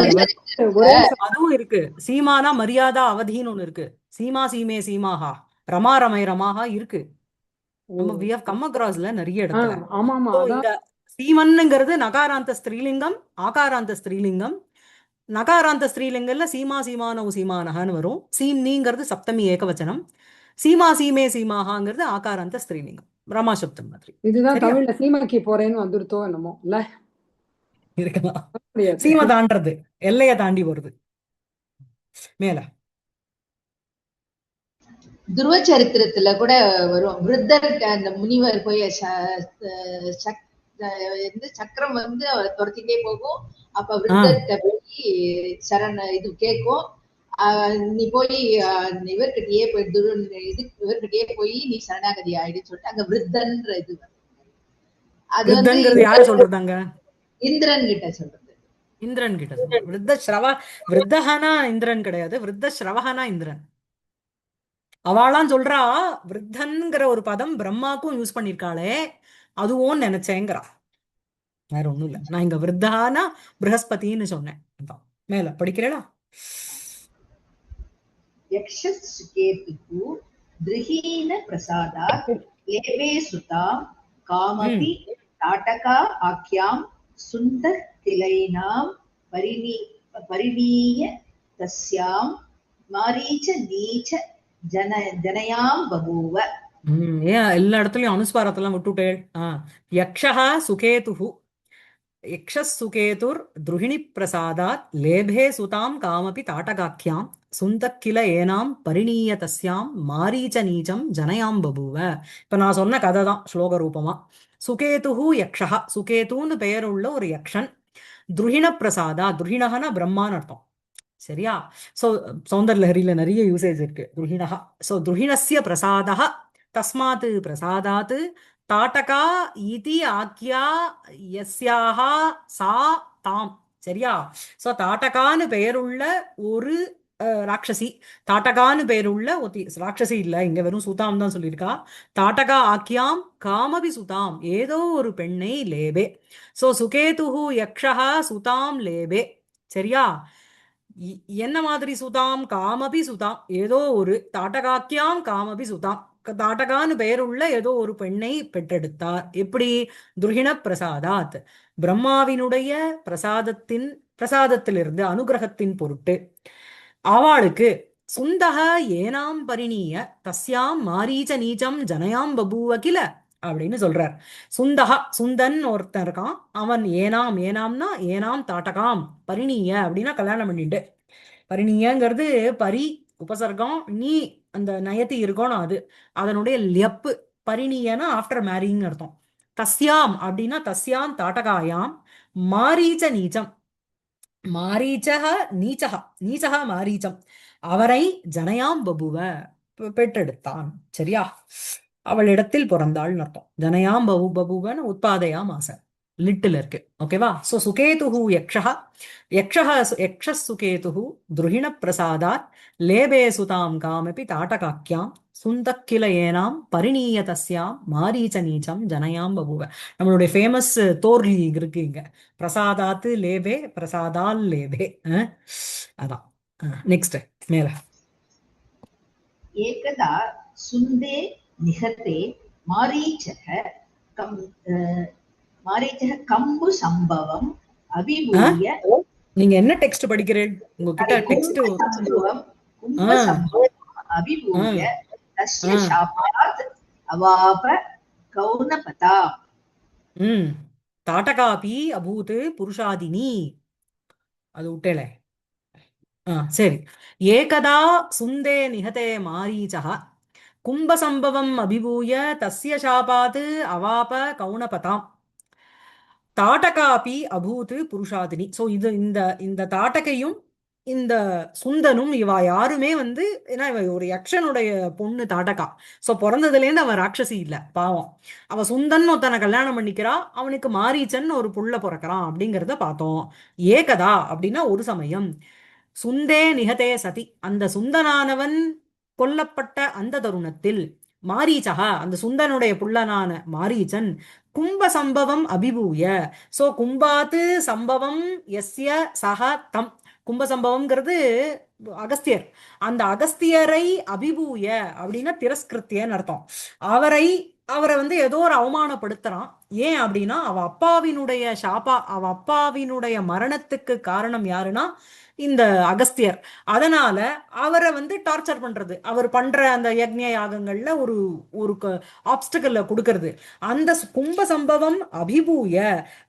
S3: ஒரே
S1: அதுவும் இருக்கு. சீமானா மரியாதா அவதின்னு ஒண்ணு இருக்கு. சீமா சீமே சீமாஹா, ரமா ரமை ரமாஹா இருக்கு. நம்ம we have come acrossல நிறைய இடத்துல.
S3: ஆமா ஆமா.
S1: So,
S3: அதான்
S1: இந்த சீமன்னுங்கிறது நகாராந்த ஸ்திரீலிங்கம், ஆகாராந்த ஸ்திரீலிங்கம். நகாராந்த ஸ்திரீலிங்கம்ல சீமா சீமானோ சீமானஹான்னு வரும். சீம்னிங்கிறது சப்தமி ஏகவச்சனம். சீமா சீமே சீமாஹாங்கிறது ஆகாராந்த ஸ்திரீலிங்கம், ரமா சப்தம் மாதிரி.
S3: இதுதான்
S1: சரியா?
S3: தமிழ்ல சீமைக்கு போறேன்னு வந்துருத்தோ என்னமோ இல்ல.
S1: இருக்கலாம்.
S3: முடியாது.
S1: சீமை தாண்டறது, எல்லைய தாண்டி வருது மேல.
S2: துருவ சரித்திரத்துல கூட வரும். விருத்தர் அந்த முனிவர் போய் சக்கரம் வந்து அவரை துரத்திட்டே போகும். அப்ப விருத்தர்கிட்ட போய் இது கேட்கும், நீ போய் இவர்கிட்டயே போய் இவர்கிட்டயே போய் நீ சரணாகதி ஆயிடுன்னு சொல்லிட்டு அங்க விருத்தன்ற இது அது வந்து
S1: யாரு சொல்றதாங்க?
S2: இந்திரன் கிட்ட சொல்றது.
S1: இந்திரன் கிட்ட சொல்றது. விருத்தஹானா இந்திரன் கிடையாது, விருத்த ஸ்ரவஹானா இந்திரன். அவளாம் சொல்றா விருத்தன்கிற ஒரு பதம் பிரம்மாக்கும் யூஸ் பண்ணிருக்காளே, அதுவும் நினைச்சேங்கிறா. வேற ஒண்ணும் இல்ல. நான் இங்க விருத்தானா ப்ரஹஸ்பதின்னு சொன்னேன். மேல படிக்கிறேடா.
S2: யக்ஷசுகேதுகு த்ருஹீன பிரசாதாத் லேபே சுதாம் காமபி தாட்டகா ஆக்யாம் சுந்தர் திலைனாம் பரிணீய தஸ்யாம் மாரீச்ச நீச்ச ஜனயாம் பபூவ.
S1: ஏன் எல்லா இடத்துலயும் அனுஸ்வாரத்தெல்லாம் விட்டுட்டேள்? யக்ஷஹா சுகேதுஹு, யக்ஷசுகேதுர் துருஹிணி பிரசாதாத் லேபே சுதாம் காமபி தாட்டகாக்கியாம் சுந்தக்கில ஏனாம் பரிணீய தஸ்யாம் மாரீச்ச நீச்சம் ஜனயாம் பபூவ. இப்ப நான் சொன்ன கதை தான் ஸ்லோக ரூபமா. சுகேதுஹு யக்ஷஹா, சுகேதுன்னு பெயர் உள்ள ஒரு யக்ஷன். துருஹிண பிரசாதா, துருஹிணகன பிரம்மான்னு அர்த்தம். சரியா? சோ சௌந்தர் லஹரியில நிறைய யூசேஜ் இருக்கு துருஹிணஹா. சோ துருஹிணஸ்ய பிரசாதஹ தஸ்மாத் பிரசாதாத் தாட்டகா இதி ஆக்யா யஸ்யாஹா சா தாம். சரியா? சோ தாட்டகான்னு பெயருள்ள ஒரு ராட்சசி, தாட்டகான்னு பெயருள்ள ஒத்தி ராட்சசி இல்ல, இங்க வெறும் சுதாம் தான் சொல்லியிருக்கா. தாட்டகா ஆக்கியாம் காமபி சுதாம், ஏதோ ஒரு பெண்ணை லேபே. சோ சுகேதுஹு யக்ஷஹா சுதாம் லேபே. சரியா? என்ன மாதிரி சுதாம்? காமபி சுதாம், ஏதோ ஒரு தாட்டகாக்கியாம் காமபி சுதாம், தாட்டகான்னு பெயருள்ள ஏதோ ஒரு பெண்ணை பெற்றெடுத்தார். எப்படி? துருஹிண பிரசாதாத், பிரம்மாவினுடைய பிரசாதத்திலிருந்து அனுகிரகத்தின் பொருட்டு அவளுக்கு சுந்தக ஏனாம் பரிணீய தஸ்யாம் மாரீச்ச நீச்சம் ஜனயாம் பபூவ கில அப்படின்னு சொல்றார். சுந்தகா, சுந்தன் ஒருத்தன் இருக்கான், அவன் ஏனாம், ஏனாம்னா ஏனாம் தாட்டகாம், பரிணீய அப்படின்னா கல்யாணம் பண்ணிட்டு. பரிணீயங்கிறது பரி உபசர்க்கம், நீ அந்த நயத்தி இருக்கணும், அது அதனுடைய லெப்பு. பரிணீயனா ஆஃப்டர் மேரிங் அர்த்தம். தஸ்யாம் அப்படின்னா தஸ்யாம் தாட்டகாயாம் மாரீச்ச நீச்சம், மாரீச்சக நீச்சகா, நீச்சகா மாரீச்சம், அவரை ஜனயாம் பபுவ பெற்றெடுத்தான். சரியா? அவளிடத்தில் பிறந்தாள்னு அர்த்தம். ஜனயாம் பபுவன் உத்பாதையாம் ஆசை லிட்டில் இருக்கு. ஓகேவா? சோ சுகேதுஹு யக்ஷஹ, யக்ஷஸ் சுகேதுஹு துருஹிண பிரசாதாத் லேபே சுதாம் காமபி தாட்டகாக்கியாம் சுந்தக்கில ஏனாம் பரிணீய தஸ்யாம் மாரீச்ச நீச்சம் ஜனயாம் பபுவ. நம்மளுடைய ஃபேமஸ் தோர் லீக் இருக்கு இங்க. பிரசாதாத்து லேபே, பிரசாதால் லேபே. அதான் நெக்ஸ்ட் மேல.
S2: एकदा सुन्दे निहते मारीचः कम्बुसम्भवम् अभिभूय
S1: நீங்க என்ன டெக்ஸ்ட் படிக்கிறீர்கள்? உங்ககிட்ட டெக்ஸ்ட்
S2: कुम्भसम्भवम् अभिभूय तस्य शापात् अवाप कौनपता.
S1: தாட்டகாபி அபூத் புருஷாதினி. அது விட்டேல. சரி. ஏகதா சுந்தே நிஹதே மாரீச்சः கும்பசம்பவம் அபிபூய தஸ்ய சாபாத் அவாப கௌனபதாம். தாட்டகாபி அபூத் புருஷாதினி. ஸோ இது இந்த இந்த தாட்டகையும் இந்த சுந்தனும் இவ யாருமே வந்து, ஏன்னா இவ ஒரு யக்ஷனுடைய பொண்ணு தாட்டகா. ஸோ பிறந்ததுலேருந்து அவன் ராட்சசி இல்லை, பாவம். அவ சுந்தன் ஒருத்தனை கல்யாணம் பண்ணிக்கிறா, அவனுக்கு மாரீச்சன் ஒரு புள்ள பிறக்கிறான் அப்படிங்கிறத பார்த்தோம். ஏகதா அப்படின்னா ஒரு சமயம். சுந்தே நிகதே சதி, அந்த சுந்தனானவன் கொல்லப்பட்ட அந்த தருணத்தில் மாரீச்சகா, அந்த சுந்தனுடைய புள்ளனான மாரீச்சன் கும்ப சம்பவம் அபிபூய. சோ கும்பாத்து சம்பவம் எஸ்ய சக தம். கும்ப சம்பவம்ங்கிறது அகஸ்தியர். அந்த அகஸ்தியரை அபிபூய அப்படின்னா திரஸ்கிருத்தியன்னு அர்த்தம். அவரை வந்து ஏதோ ஒரு அவமானப்படுத்துறான். ஏன் அப்படின்னா அவ அப்பாவினுடைய மரணத்துக்கு காரணம் யாருன்னா இந்த அகஸ்தியர். அதனால அவரை வந்து டார்ச்சர் பண்றது, அவர் பண்ற அந்த யக்ஞ யாகங்கள்ல ஒரு ஒரு ஆப்ஸ்டக்கல்ல கொடுக்கறது. அந்த கும்ப சம்பவம் அபிபூய,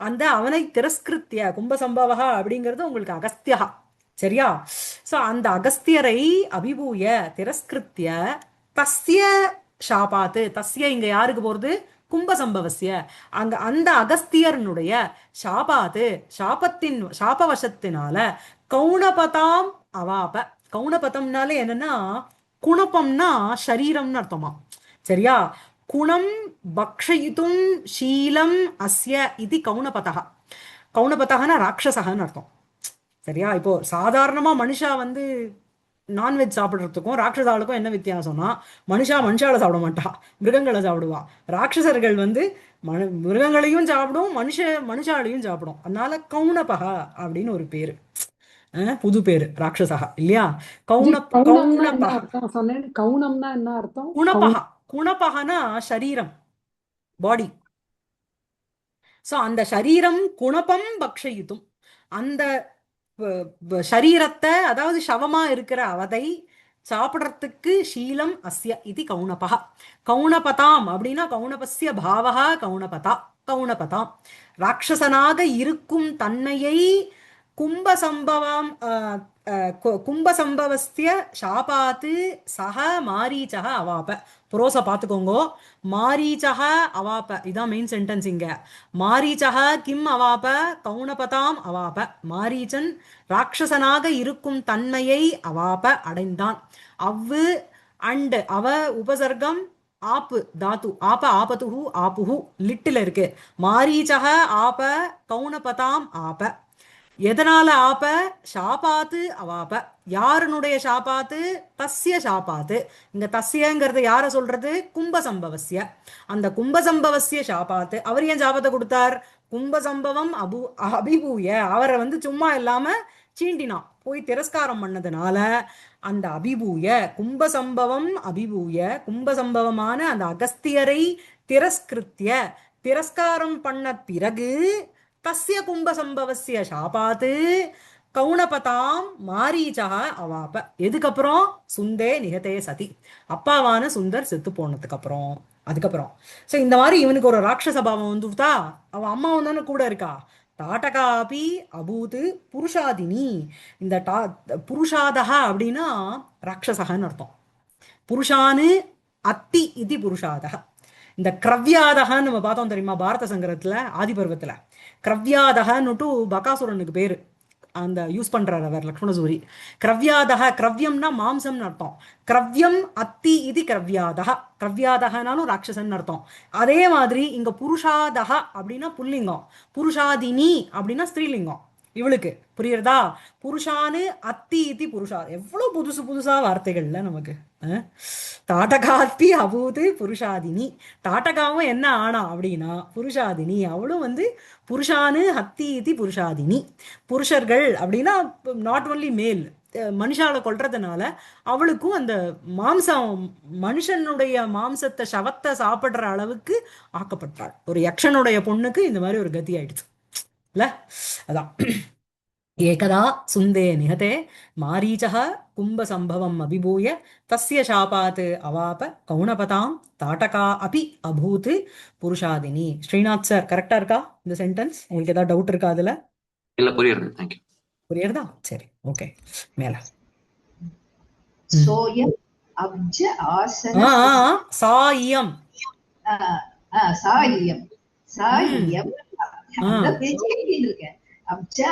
S1: அந்த அவனை திரஸ்கிருத்திய, கும்ப சம்பவா அப்படிங்கிறது உங்களுக்கு அகஸ்தியா, சரியா? சோ அந்த அகஸ்தியரை அபிபூய திரஸ்கிருத்திய தஸ்ய ஷாபாத்து. தஸ்ய இங்க யாருக்கு போறது? கும்ப சம்பவசிய. அங்க அந்த அகஸ்தியர்னுடைய ஷாபாத்து, சாபவசத்தினால கௌணபதாம் அவாப. கௌணபதம்னாலே என்னன்னா குணப்பம்னா ஷரீரம்னு அர்த்தமா, சரியா? குணம் பக்ஷயித்தும் ஷீலம் அஸ்ய இது கௌணபதா. கௌணபதகனா ராட்சசகன்னு அர்த்தம், சரியா? இப்போ சாதாரணமா மனுஷா வந்து நான்வெஜ் சாப்பிட்றதுக்கும் ராட்சசாளுக்கும் என்ன வித்தியாசம்னா, மனுஷால சாப்பிட மாட்டா, மிருகங்களை சாப்பிடுவா. ராட்சசர்கள் வந்து மிருகங்களையும் சாப்பிடும், மனுஷாலையும் சாப்பிடும். அதனால கௌணபக அப்படின்னு ஒரு பேரு, புது பேரு ராட்சசா, இல்லையா? குணபகனா சரீரம், பாடி. சோ அந்த சரீரம் குணபம் பக்ஷயித்தும், அந்த சரீரத்தை, அதாவது சவமா இருக்கிற அவதை சாப்பிடறதுக்கு ஷீலம் அஸ்ய இது கௌணபா. கௌணபதாம் அப்படின்னா கௌணபஸ்ய பாவகா கௌணபதா. கௌணபதாம் ராட்சசனாக இருக்கும் தன்மையை கும்பசம்பவஸ்ய சாபாத்து சக மாரீச்சக அவாப. புரோச பார்த்துக்கோங்கோ. மாரீச்சக அவாப, இதான் மெயின் சென்டென்ஸ் இங்க. மாரீச்சக கிம் அவாப கௌணபதாம் அவாப. மாரீச்சன் ராட்சசனாக இருக்கும் தன்மையை அவாப அடைந்தான். அவ்வு அண்ட் அவ உபசர்க்கம் ஆப்பு தாத்து. ஆப ஆபத்துஹு ஆப்புஹு லிட்டில் இருக்கு. மாரீச்சக ஆப கௌணபதாம் ஆப. எதனால ஆப? ஷாபாத்து அவாப. யாருனுடைய ஷாபாத்து? தஸ்ய ஷாபாத்து. இங்க தஸ்யங்கிறது யார சொல்றது? கும்பசம்பவசிய. அந்த கும்பசம்பவசிய ஷாபாத்து. அவர் ஏன் சாபத்தை கொடுத்தார்? கும்பசம்பவம் அபிபூய, அவரை வந்து சும்மா இல்லாம சீண்டினான், போய் திரஸ்காரம் பண்ணதுனால அந்த அபிபூய, கும்பசம்பவம் அபிபூய, கும்பசம்பவமான அந்த அகஸ்தியரை திரஸ்கிருத்திய, திரஸ்காரம் பண்ண பிறகு தஸ்ய கும்பசம்பவசிய சாபாத்து கௌணபதாம் மாரீச்சக அவாப. எதுக்கப்புறம்? சுந்தே நிகதே சதி, அப்பாவான சுந்தர் செத்து போனதுக்கு அப்புறம். அதுக்கப்புறம் சோ இந்த மாதிரி இவனுக்கு ஒரு ராட்சச பாவம் வந்துட்டா, அவன் அம்மாவும் தானே கூட இருக்கா. தாட்டகாபி அபூத் புருஷாதினி. இந்த புருஷாதகா அப்படின்னா ராட்சசகன்னு அர்த்தம். புருஷானு அத்தி இது புருஷாதக. இந்த கிரவ்யாதகன்னு நம்ம பார்த்தோம் தெரியுமா பாரத சங்கரத்துல ஆதிபர்வத்துல. கிரவ்யாதகன்னுட்டு பகாசுரனுக்கு பேரு, அந்த யூஸ் பண்றாரு அவர் லக்ஷ்மணசூரி. கிரவ்யாதக, கிரவ்யம்னா மாம்சம்னு அர்த்தம். கிரவ்யம் அத்தி இது கிரவ்யாதக. கிரவ்யாதகனாலும் ராட்சசன் அர்த்தம். அதே மாதிரி இங்க புருஷாதக அப்படின்னா புல்லிங்கம், புருஷாதினி அப்படின்னா ஸ்திரீலிங்கம், இவளுக்கு புரியுறதா? புருஷானு அத்தி இதி புருஷா. எவ்வளவு புதுசு புதுசா வார்த்தைகள்ல நமக்கு. அஹ். தாட்டகாத்தி அபூது புருஷாதினி. தாட்டகாவும் என்ன ஆனா அப்படின்னா புருஷாதினி. அவளும் வந்து புருஷானு ஹத்தி இதி புருஷாதினி. புருஷர்கள் அப்படின்னா நாட் ஒன்லி மேல், மனுஷால கொல்றதுனால அவளுக்கும் அந்த மாம்சம், மனுஷனுடைய மாம்சத்தை சவத்தை சாப்பிடுற அளவுக்கு ஆக்கப்பட்டாள். ஒரு யக்ஷனுடைய பொண்ணுக்கு இந்த மாதிரி ஒரு கதி ஆயிடுச்சு இல்ல? அதான். ஏகதா சுந்தே நிஹதே மாரீச்சः கும்பசம்பவம் அபிபூய தஸ்ய சாபாத் அவாப கௌணபதாம் தாட்டகா அபி அபூத் புருஷாதினி. ஸ்ரீநாத் சார் கரெக்டா இருக்கா இந்த சென்டென்ஸ்? உங்களுக்கு ஏதாவது டவுட் இருக்கா அதுல?
S4: இல்ல புரியுது. தேங்க்யூ.
S1: புரியுறதா? சரி, ஓகே. மேல
S2: சோயம் அப்ஜ ஆசன
S1: சாயம்.
S2: சாயம் சாயம் அந்த பேஜ் எழுதிட்டு இருக்கேன். அப்ஜா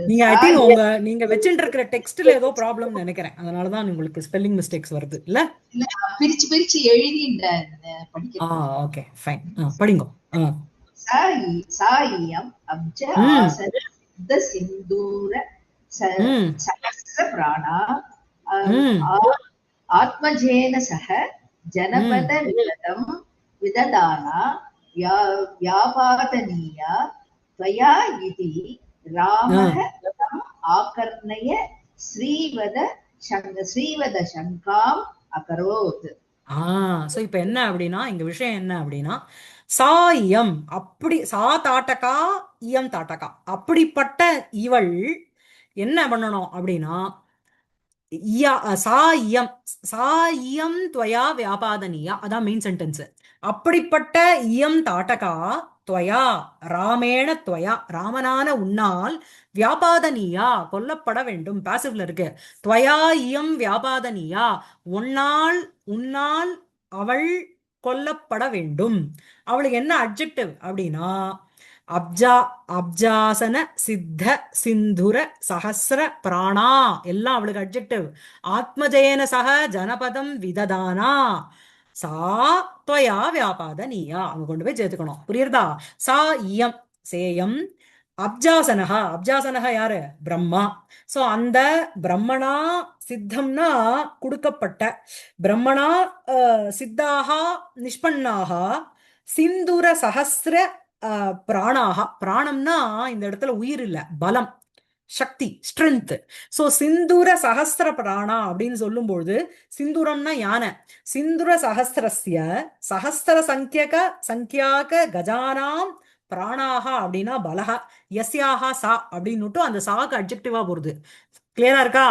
S1: நீங்க ஐ திங்க் நீங்க வச்சுட்டு இருக்கிற டெக்ஸ்ட்ல ஏதோ ப்ராப்ளம் நினைக்கிறேன், அதனாலதான் உங்களுக்கு ஸ்பெல்லிங் மிஸ்டேக்ஸ் வருது இல்ல?
S2: பிரிச்சு பிரிச்சு எழுதிட்டேன் படிக்க.
S1: ஓகே ஃபைன், படிங்க.
S2: சாயம் அப்ஜ ஆசன சிந்தூர சஹஸ்ர பிராணா ஆத்மஜேன சஹ ஜனபத விததம் விததானா வியாபாதனீயா त्वया इति रामः आकर्णय श्रीवद शङ्काम् अकरोत्.
S1: சோ இப்ப என்ன அப்படின்னா, இங்க விஷயம் என்ன அப்படின்னா, சா இயம் அப்படி, சா தாட்டகா இயம் தாட்டகா, அப்படிப்பட்ட இவள் என்ன பண்ணணும் அப்படின்னா, சா இயம் துவயா வியாபாதனியா, அதான் மெயின் சென்டென்ஸ். அப்படிப்பட்ட இயம் தாட்டகா துவயா ராமேண துவயா, ராமனான உன்னால் வியாபாதனியா கொல்லப்பட வேண்டும். பாசிவ்ல இருக்கு. துவயா இயம் வியாபாதனியா, உன்னால் அவள் கொல்லப்பட வேண்டும். அவளுக்கு என்ன அட்ஜெக்டிவ் அப்படின்னா அப்ஜாசன சித்த சிந்துர சஹஸ்ர பிராணா, எல்லாம் அவளுக்கு அட்ஜெக்டிவ். ஆத்மஜேன சக ஜனபதம் விததானா சா துவயா வியாபாதனியா, அங்க கொண்டு போய் சேர்த்துக்கணும். புரியுறதா? சா இயம் சேயம் அப்ஜாசனஹா. அப்ஜாசனஹா யாரு? பிரம்மா. சோ அந்த பிரம்மணா சித்தம்னா கொடுக்கப்பட்ட, பிரம்மணா சித்தாகா நிஷ்பன்னாகா சிந்துர சஹஸ்ர பிராணாக. பிராணம்னா இந்த இடத்துல உயிர் இல்ல, பலம், சக்தி, ஸ்ட்ரென்த். சோ சிந்துர சஹஸ்ர பிராணா அப்படின்னு சொல்லும்போது, சிந்துரம்னா யானை. சிந்துர சஹஸ்ரஸ்ய சஹஸ்ர சங்கியாக கஜானாம் பிராணாக அப்படின்னா பலக, யஸ்யாஹா சா அப்படின்னுட்டு அந்த சாக்கு அட்ஜெக்டிவா போறது. கிளியரா இருக்கா?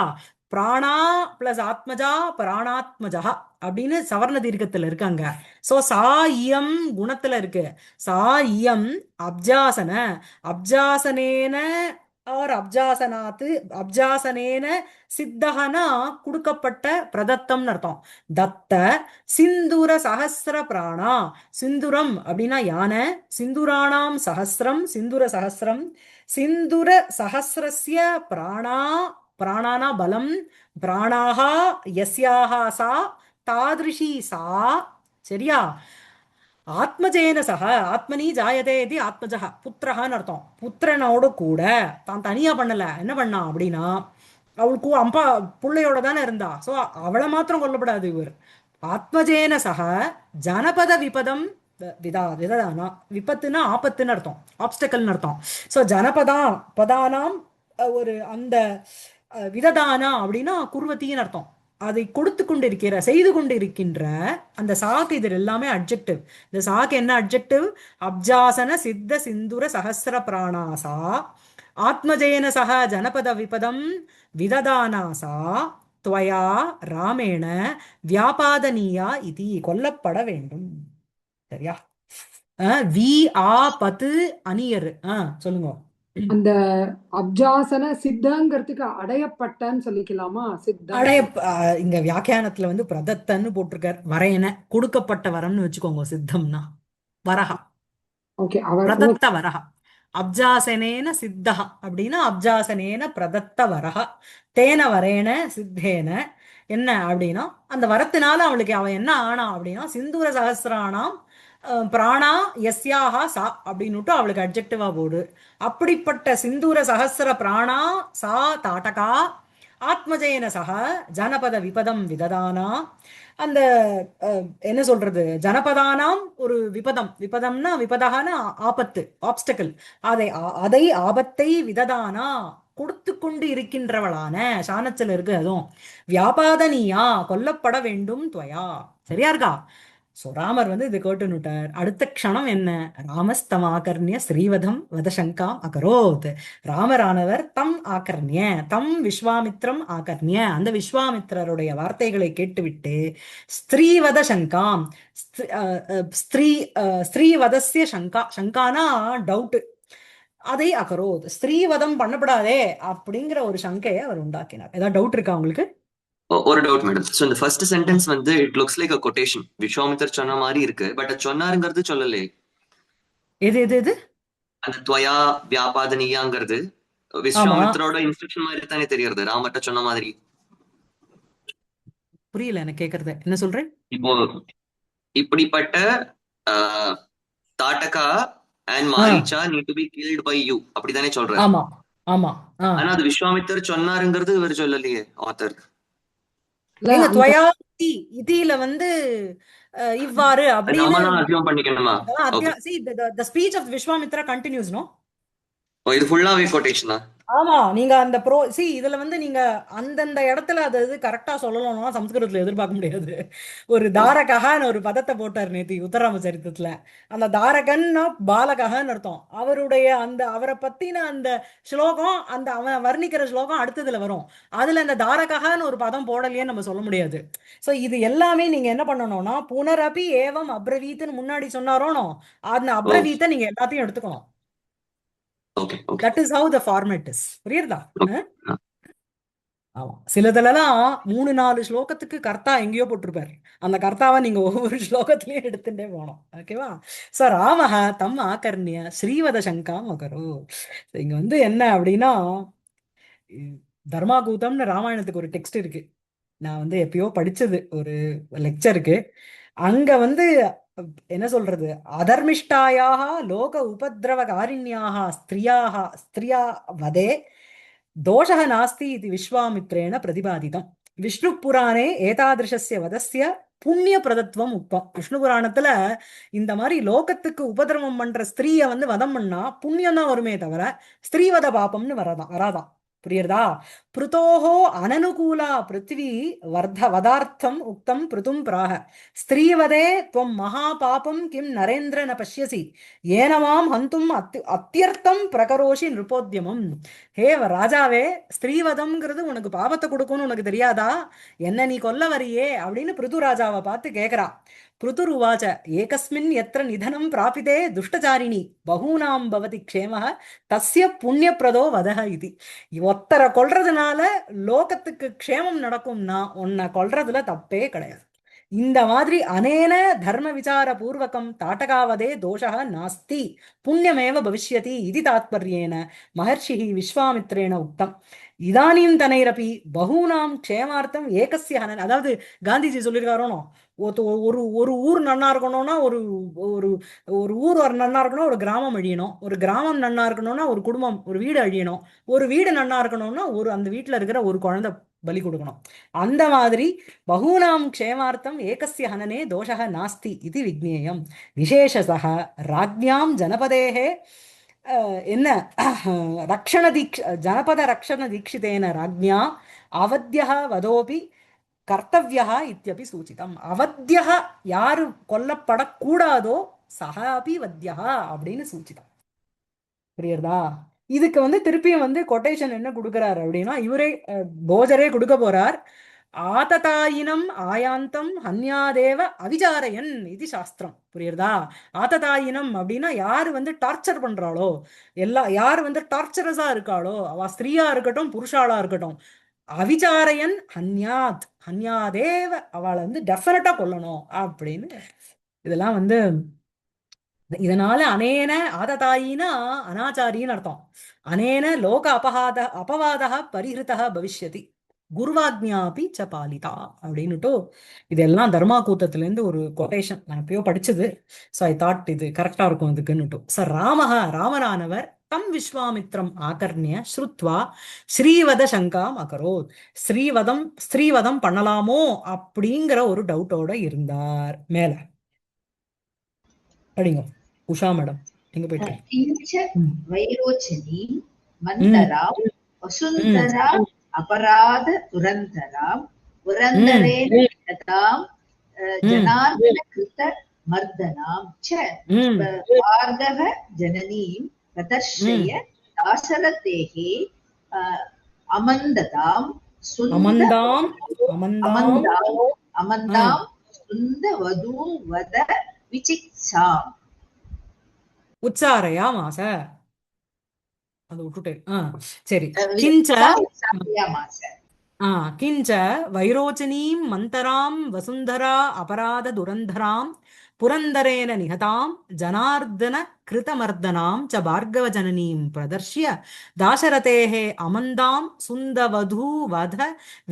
S1: பிராணா பிளஸ் ஆத்மஜா பிராணாத்மஜா அப்படின்னு சவர்ண தீர்க்கத்துல இருக்காங்க. சோ சா இயம் குணத்துல இருக்கு. சா இயம் அப்ஜாசன, அப்ஜாசனேன ஆர் அப்ஜாசனாத்து, அப்ஜாசனேன சித்தகனா கொடுக்கப்பட்ட, பிரதத்தம்னு அர்த்தம். தத்த சிந்துர சஹஸ்ர பிராணா. சிந்துரம் அப்படின்னா யானை. சிந்துராணாம் சஹஸ்ரம், சிந்துர சஹஸ்ரம். சிந்துர சஹஸ்ரஸ்ய பிராணா, பிராணானா பலம். பிராணாகா யஸ்யாஹா சா தாதிருஷி சா. சரியா? ஆத்மஜேன சக, ஆத்மனி ஜாயதே இது ஆத்மஜா புத்திரஹான்னு அர்த்தம். புத்திரனோட கூட தான் தனியா பண்ணல, என்ன பண்ணா அப்படின்னா அவளுக்கு அம்பா பிள்ளையோட தானே இருந்தா. சோ அவளை மாத்திரம் கொல்லப்படாது இவர். ஆத்மஜேன சக ஜனபத விபதம் விததானா. விபத்துனா ஆபத்துன்னு அர்த்தம், ஆப்ஸ்டக்கல்னு அர்த்தம். சோ ஜனபதா பதானாம் ஒரு அந்த விததானா அப்படின்னா குர்வத்தின்னு அர்த்தம். அதை கொடுத்து கொண்டிருக்கிற, செய்து கொண்டிருக்கின்ற அந்த சாக்கு. இது எல்லாமே அட்ஜெக்டிவ். இந்த சாக்கு என்ன அட்ஜெக்டிவ்? அப்ஜாசன சித்த சிந்துர சஹஸ்ர பிராணாசா ஆத்மஜேன சக ஜனபத விபதம் விததானாசா துவயா ராமேண வியாபாதனியா இது, கொல்லப்பட வேண்டும். சரியா? வி ஆ பத்து அணியர். சொல்லுங்க.
S3: அந்த அப்ஜாசன சித்தங்கிறதுக்கு அடையப்பட்டன்னு சொல்லிக்கலாமா? சித்தம்
S1: இங்க வியாக்கியானத்துல வந்து பிரதத்தன்னு போட்டிருக்கார். வரையன கொடுக்கப்பட்ட வரம்னு வச்சுக்கோங்க. சித்தம்னா வரஹா.
S3: ஓகே,
S1: பிரதத்த வரஹா. அப்ஜாசனேன சித்தஹ அப்படின்னா அப்ஜாசனேன பிரதத்த வரஹ தேன வரேன சித்தேன. என்ன அப்படின்னா அந்த வரத்தினால அவளுக்கு அவன் என்ன ஆனா அப்படின்னா சிந்தூர சகசிரானாம் பிராணா யஸ்யாஹா சா அப்படின்னுட்டு அவளுக்கு அட்ஜெக்டிவா போடு. அப்படிப்பட்ட சிந்தூர சஹஸ்ர பிராணா சா தாட்டகா ஆத்மஜேன சக ஜனபத விபதம் விததானா. அந்த என்ன சொல்றது, ஜனபதானாம் ஒரு விபதம், விபதம்னா விபதகான ஆபத்து, ஆப்ஸ்டக்கிள், அதை ஆபத்தை விததானா கொடுத்து கொண்டு இருக்கின்றவளான, சாணத்துல இருக்கு அதுவும், வியாபாதனியா கொல்லப்பட வேண்டும் துவயா. சரியா இருக்கா? சோ ராமர் வந்து இதை கேட்டுனுட்டார். அடுத்த க்ஷணம் என்ன, ராமஸ்தமாகர்ணிய ஸ்ரீவதம் வதசங்காம் அகரோத். ராமரானவர் தம் ஆகர்ணிய, தம் விஸ்வாமித்ரம் ஆகர்ணிய, அந்த விஸ்வாமித்திரருடைய வார்த்தைகளை கேட்டுவிட்டு ஸ்திரீவத சங்காம், ஸ்திரீ ஸ்திரீவதஸ்ய சங்கா, சங்கானா டவுட், அதை அகரோத், ஸ்திரீவதம் பண்ணப்படாதே அப்படிங்கிற ஒரு சங்கையை அவர் உண்டாக்கினார். ஏதாவது டவுட் இருக்கா உங்களுக்கு?
S4: ஒரு டவுட் மேடம். சோ இந்த ஃபர்ஸ்ட் சென்டென்ஸ் வந்து it looks like a quotation, Vishwamitra சொன்ன மாதிரி இருக்கு, பட் அது சொன்னாருங்கிறது சொல்லலே.
S1: எது எது எது?
S4: அந்த துவயா வியாபாதனியாங்கிறது
S1: ஆமா,
S4: விஸ்வாமித்தரோட இன்ஸ்ட்ரக்ஷன் மாதிரி தானே தெரியறது, ராமர்ட்ட சொன்ன மாதிரி.
S1: புரியல எனக்கு கேக்குறது, என்ன சொல்றேன்?
S4: இப்போ இப்படிப்பட்ட Tataka and
S1: ah,
S4: Maricha need to be killed by you அப்படித்தானே சொல்றாரு.
S1: ஆமா ஆமா. ஆ,
S4: ஆனா அது விஸ்வாமித்தர் சொன்னாருங்கிறது இவர் சொல்லலையே ஆத்தர்.
S3: இல்ல
S1: எங்க
S3: அந்த
S1: துவயா இதி, இதியில வந்து இவ்வாறு அப்படின்னு,
S4: நம்ம தான் அசியூம் பண்ணிக்கணுமா?
S1: அதெல்லாம்
S4: okay.
S1: see, the speech of Vishwamitra continues, no?
S4: இது ஃபுல்லாவே கொட்டேஷனா?
S1: ஆமா, நீங்க அந்த இதுல வந்து நீங்க அந்தந்த இடத்துல அது இது கரெக்டா சொல்லணும்னா சம்ஸ்கிருதத்துல எதிர்பார்க்க முடியாது. ஒரு தாரகஹான்னு ஒரு பதத்தை போட்டார் நேத்தி உத்தராம சரித்திரத்துல. அந்த தாரகன்னா பாலகஹன்னு அர்த்தம். அவருடைய அந்த அவரை பத்தின அந்த ஸ்லோகம், அந்த அவன் வர்ணிக்கிற ஸ்லோகம் அடுத்ததுல வரும். அதுல அந்த தாரகஹான்னு ஒரு பதம் போடலையே நம்ம சொல்ல முடியாது. சோ இது எல்லாமே நீங்க என்ன பண்ணணும்னா, புனரபி ஏவம் அப்ரவீத்துன்னு முன்னாடி சொன்னாரோனோ, அந்த
S4: ஓ,
S1: அப்ரவீத்தை நீங்க எல்லாத்தையும் எடுத்துக்கணும்.
S4: Okay okay
S1: that is how the format is. புரியுதா?
S4: ஓகே.
S1: ஆமா, சிலதுலலாம் 3-4 ஸ்லோகத்துக்கு கர்த்தா எங்கேயோ போட்டிருப்பாரு. அந்த கர்த்தாவை நீங்க ஒவ்வொரு ஸ்லோகத்திலயும் எடுத்துட்டே போகணும். ஓகேவா? சோ ராமஹ தம் ஆகர்ணிய ஸ்ரீவத சங்காம் அகரோ. இங்க வந்து என்ன அப்படின்னா, தர்மாகூதம்னு ராமாயணத்துக்கு ஒரு டெக்ஸ்ட் இருக்கு. நான் வந்து எப்பயோ படிச்சது ஒரு லெக்சருக்கு. அங்க வந்து என்ன சொல்றது, அதர்மிஷ்டாயாக லோக உபதிரவ காரிண்யாக ஸ்திரியா வதே தோஷः நாஸ்தி இது விஸ்வாமித்ரேண பிரதிபாதிதம். விஷ்ணு புராணே ஏதாதிருஷஸ்ய வதஸ்ய புண்ணிய பிரதத்துவம் உக்தம். விஷ்ணு புராணத்துல இந்த மாதிரி லோகத்துக்கு உபதிரவம் பண்ற ஸ்திரீய வந்து வதம் பண்ணா புண்ணியம் தான் வருமே தவிர ஸ்திரீவத பாபம்னு வராதான். புரியுறதா? பிருத்தோஹோ அனனுகூலா பிருத்திவி வதார்த்தம் உக்தம் பிருத்தும் பிராக ஸ்திரீவதே துவம் மகா பாபம் கிம் நரேந்திர ந பஷ்யசி ஏனமாம் ஹந்தும் அத்தியர்த்தம் பிரகரோஷி நிருபோத்யமம். ஹே ராஜாவே, ஸ்திரீவதம்ங்கிறது உனக்கு பாவத்தை கொடுக்கும்னு உனக்கு தெரியாதா? என்ன நீ கொல்ல வரியே அப்படின்னு பிருது ராஜாவை பார்த்து கேக்குறா. பிருதுருவாச்ச ஏகஸ்மின் எத்திர நிதனம் பிராபிதே துஷ்டச்சாரிணி பகூனாம் பவதி க்ஷேமஹ தஸ்ய புண்ணியப்பிரதோ வதஹ இது. ஒத்தரை கொல்றதுனால லோகத்துக்கு க்ஷேமம் நடக்கும்னா உன்னை கொல்றதுல தப்பே கிடையாது. இந்த மாதிரி அனேன தர்ம விசார பூர்வகம் தாட்டகாவதே தோஷः நாஸ்தி புண்ணியமேவ பவிஷ்யதி இது தாத்பர்யேன மகர்ஷி விஸ்வாமித்ரேன உக்தம். இதானீம் தனைரபி பகூனாம் க்ஷேமார்த்தம் ஏகஸ்ய ஹனன். அதாவது காந்திஜி சொல்லியிருக்காரோனோ, ஒரு ஒரு ஊர் நன்னா இருக்கணும்னா ஒரு ஒரு ஒரு ஊர் ஒரு நன்னா இருக்கணும், ஒரு கிராமம் அழியணும். ஒரு கிராமம் நன்னா இருக்கணும்னா ஒரு குடும்பம், ஒரு வீடு அழியணும். ஒரு வீடு நன்னா இருக்கணும்னா ஒரு அந்த வீட்டுல இருக்கிற ஒரு குழந்தை பலி கொடுக்கணும். அந்த மாதிரி பகூனாம் க்ஷேமார்த்தம் ஏகஸ்ய ஹனனே தோஷः நாஸ்தி இது விக்னேயம். விசேஷசः ராஜ்ஞாம் ஜனபதேஹே என்ன ரக்ஷண ஜனபத ரக்ஷண தீட்சிதேன ராஜ்ஞா அவத்யः வதோபி கர்த்தவ்யா இத்தியபி சூச்சிதம். அவத்யः யாரு கொல்லப்படக்கூடாதோ சஹ அபி வத்யः அப்படின்னு சூச்சிதம். புரியுறதா? இதுக்கு வந்து திருப்பியும் வந்து கொட்டேஷன் என்ன கொடுக்கிறார் அப்படின்னா, இவரே போஜரே கொடுக்க போறார். ஆததாயினம் ஆயாந்தம் ஹன்யாதேவ அவிசாரையன் இது சாஸ்திரம். புரியுறதா? ஆததாயினம் அப்படின்னா யாரு வந்து டார்ச்சர் பண்றாளோ, யாரு வந்து டார்ச்சரஸா இருக்காளோ, அவ ஸ்திரீயா இருக்கட்டும் புருஷாளா இருக்கட்டும், அவிசாரையன் ஹன்யாதேவ அவளை வந்து டெஃபினட்டா கொல்லணும் அப்படின்னு. இதெல்லாம் வந்து இதனால அனேன ஆததாயினா அனாச்சாரின்னு அர்த்தம். அனேன லோக அபவாத பரிஹிருதா பவிஷ்யதி. குருவாக்ஞாபி ச பாலிதா அப்படின்னுட்டு இதெல்லாம் தர்மாகூத்தத்திலேருந்து ஒரு கொட்டேஷன் நான் எப்பயோ படிச்சது. ஸோ ஐ தாட் இது கரெக்டா இருக்கும் இதுக்குன்னுட்டு. ச ராமரானவர் தம் விஸ்வாமித்ரம் ஆகர்ணிய ஸ்ருத்வா ஸ்ரீவத சங்காம் அகரோத். ஸ்ரீவதம் பண்ணலாமோ அப்படிங்கிற ஒரு டவுட்டோட இருந்தார். மேல படிங்க உஷா மேடம், எங்க போயிட்டு இருக்கு?
S2: किञ्च वैरोचनीं
S1: ம்
S2: मन्तरां
S1: ம்
S2: वसुन्धरा अपराध दुरन्तरां
S1: ம்
S2: पुरन्दरेण निहतां
S1: ம்
S2: जनार्दनकृत मर्दनां च
S1: ம்
S2: भार्गव जननीं प्रदर्शय
S1: ம்
S2: दाशरथेः अमन्दतां सुन्द
S1: அமந்தாம் அமந்தாம்
S2: अमन्दाम्
S1: ஆ
S2: अमन्दां सुन्द वधूवद विचित्साम्
S1: உச்சாரையா மாச அதை விட்டுட்டேன். சரி. கிஞ்ச
S2: विचित्सायामास
S1: கிஞ்ச வைரோச்சனீம் மந்தராம் வசுந்தரா அபராத துரந்தராம் புரந்தரேன நிகதாம் ஜனார்தன கிருதமர்தனாம் ச பார்கவ ஜனனீம் பிரதர்ஷ்ய தாசரதேஹே அமந்தாம் சுந்தவது வத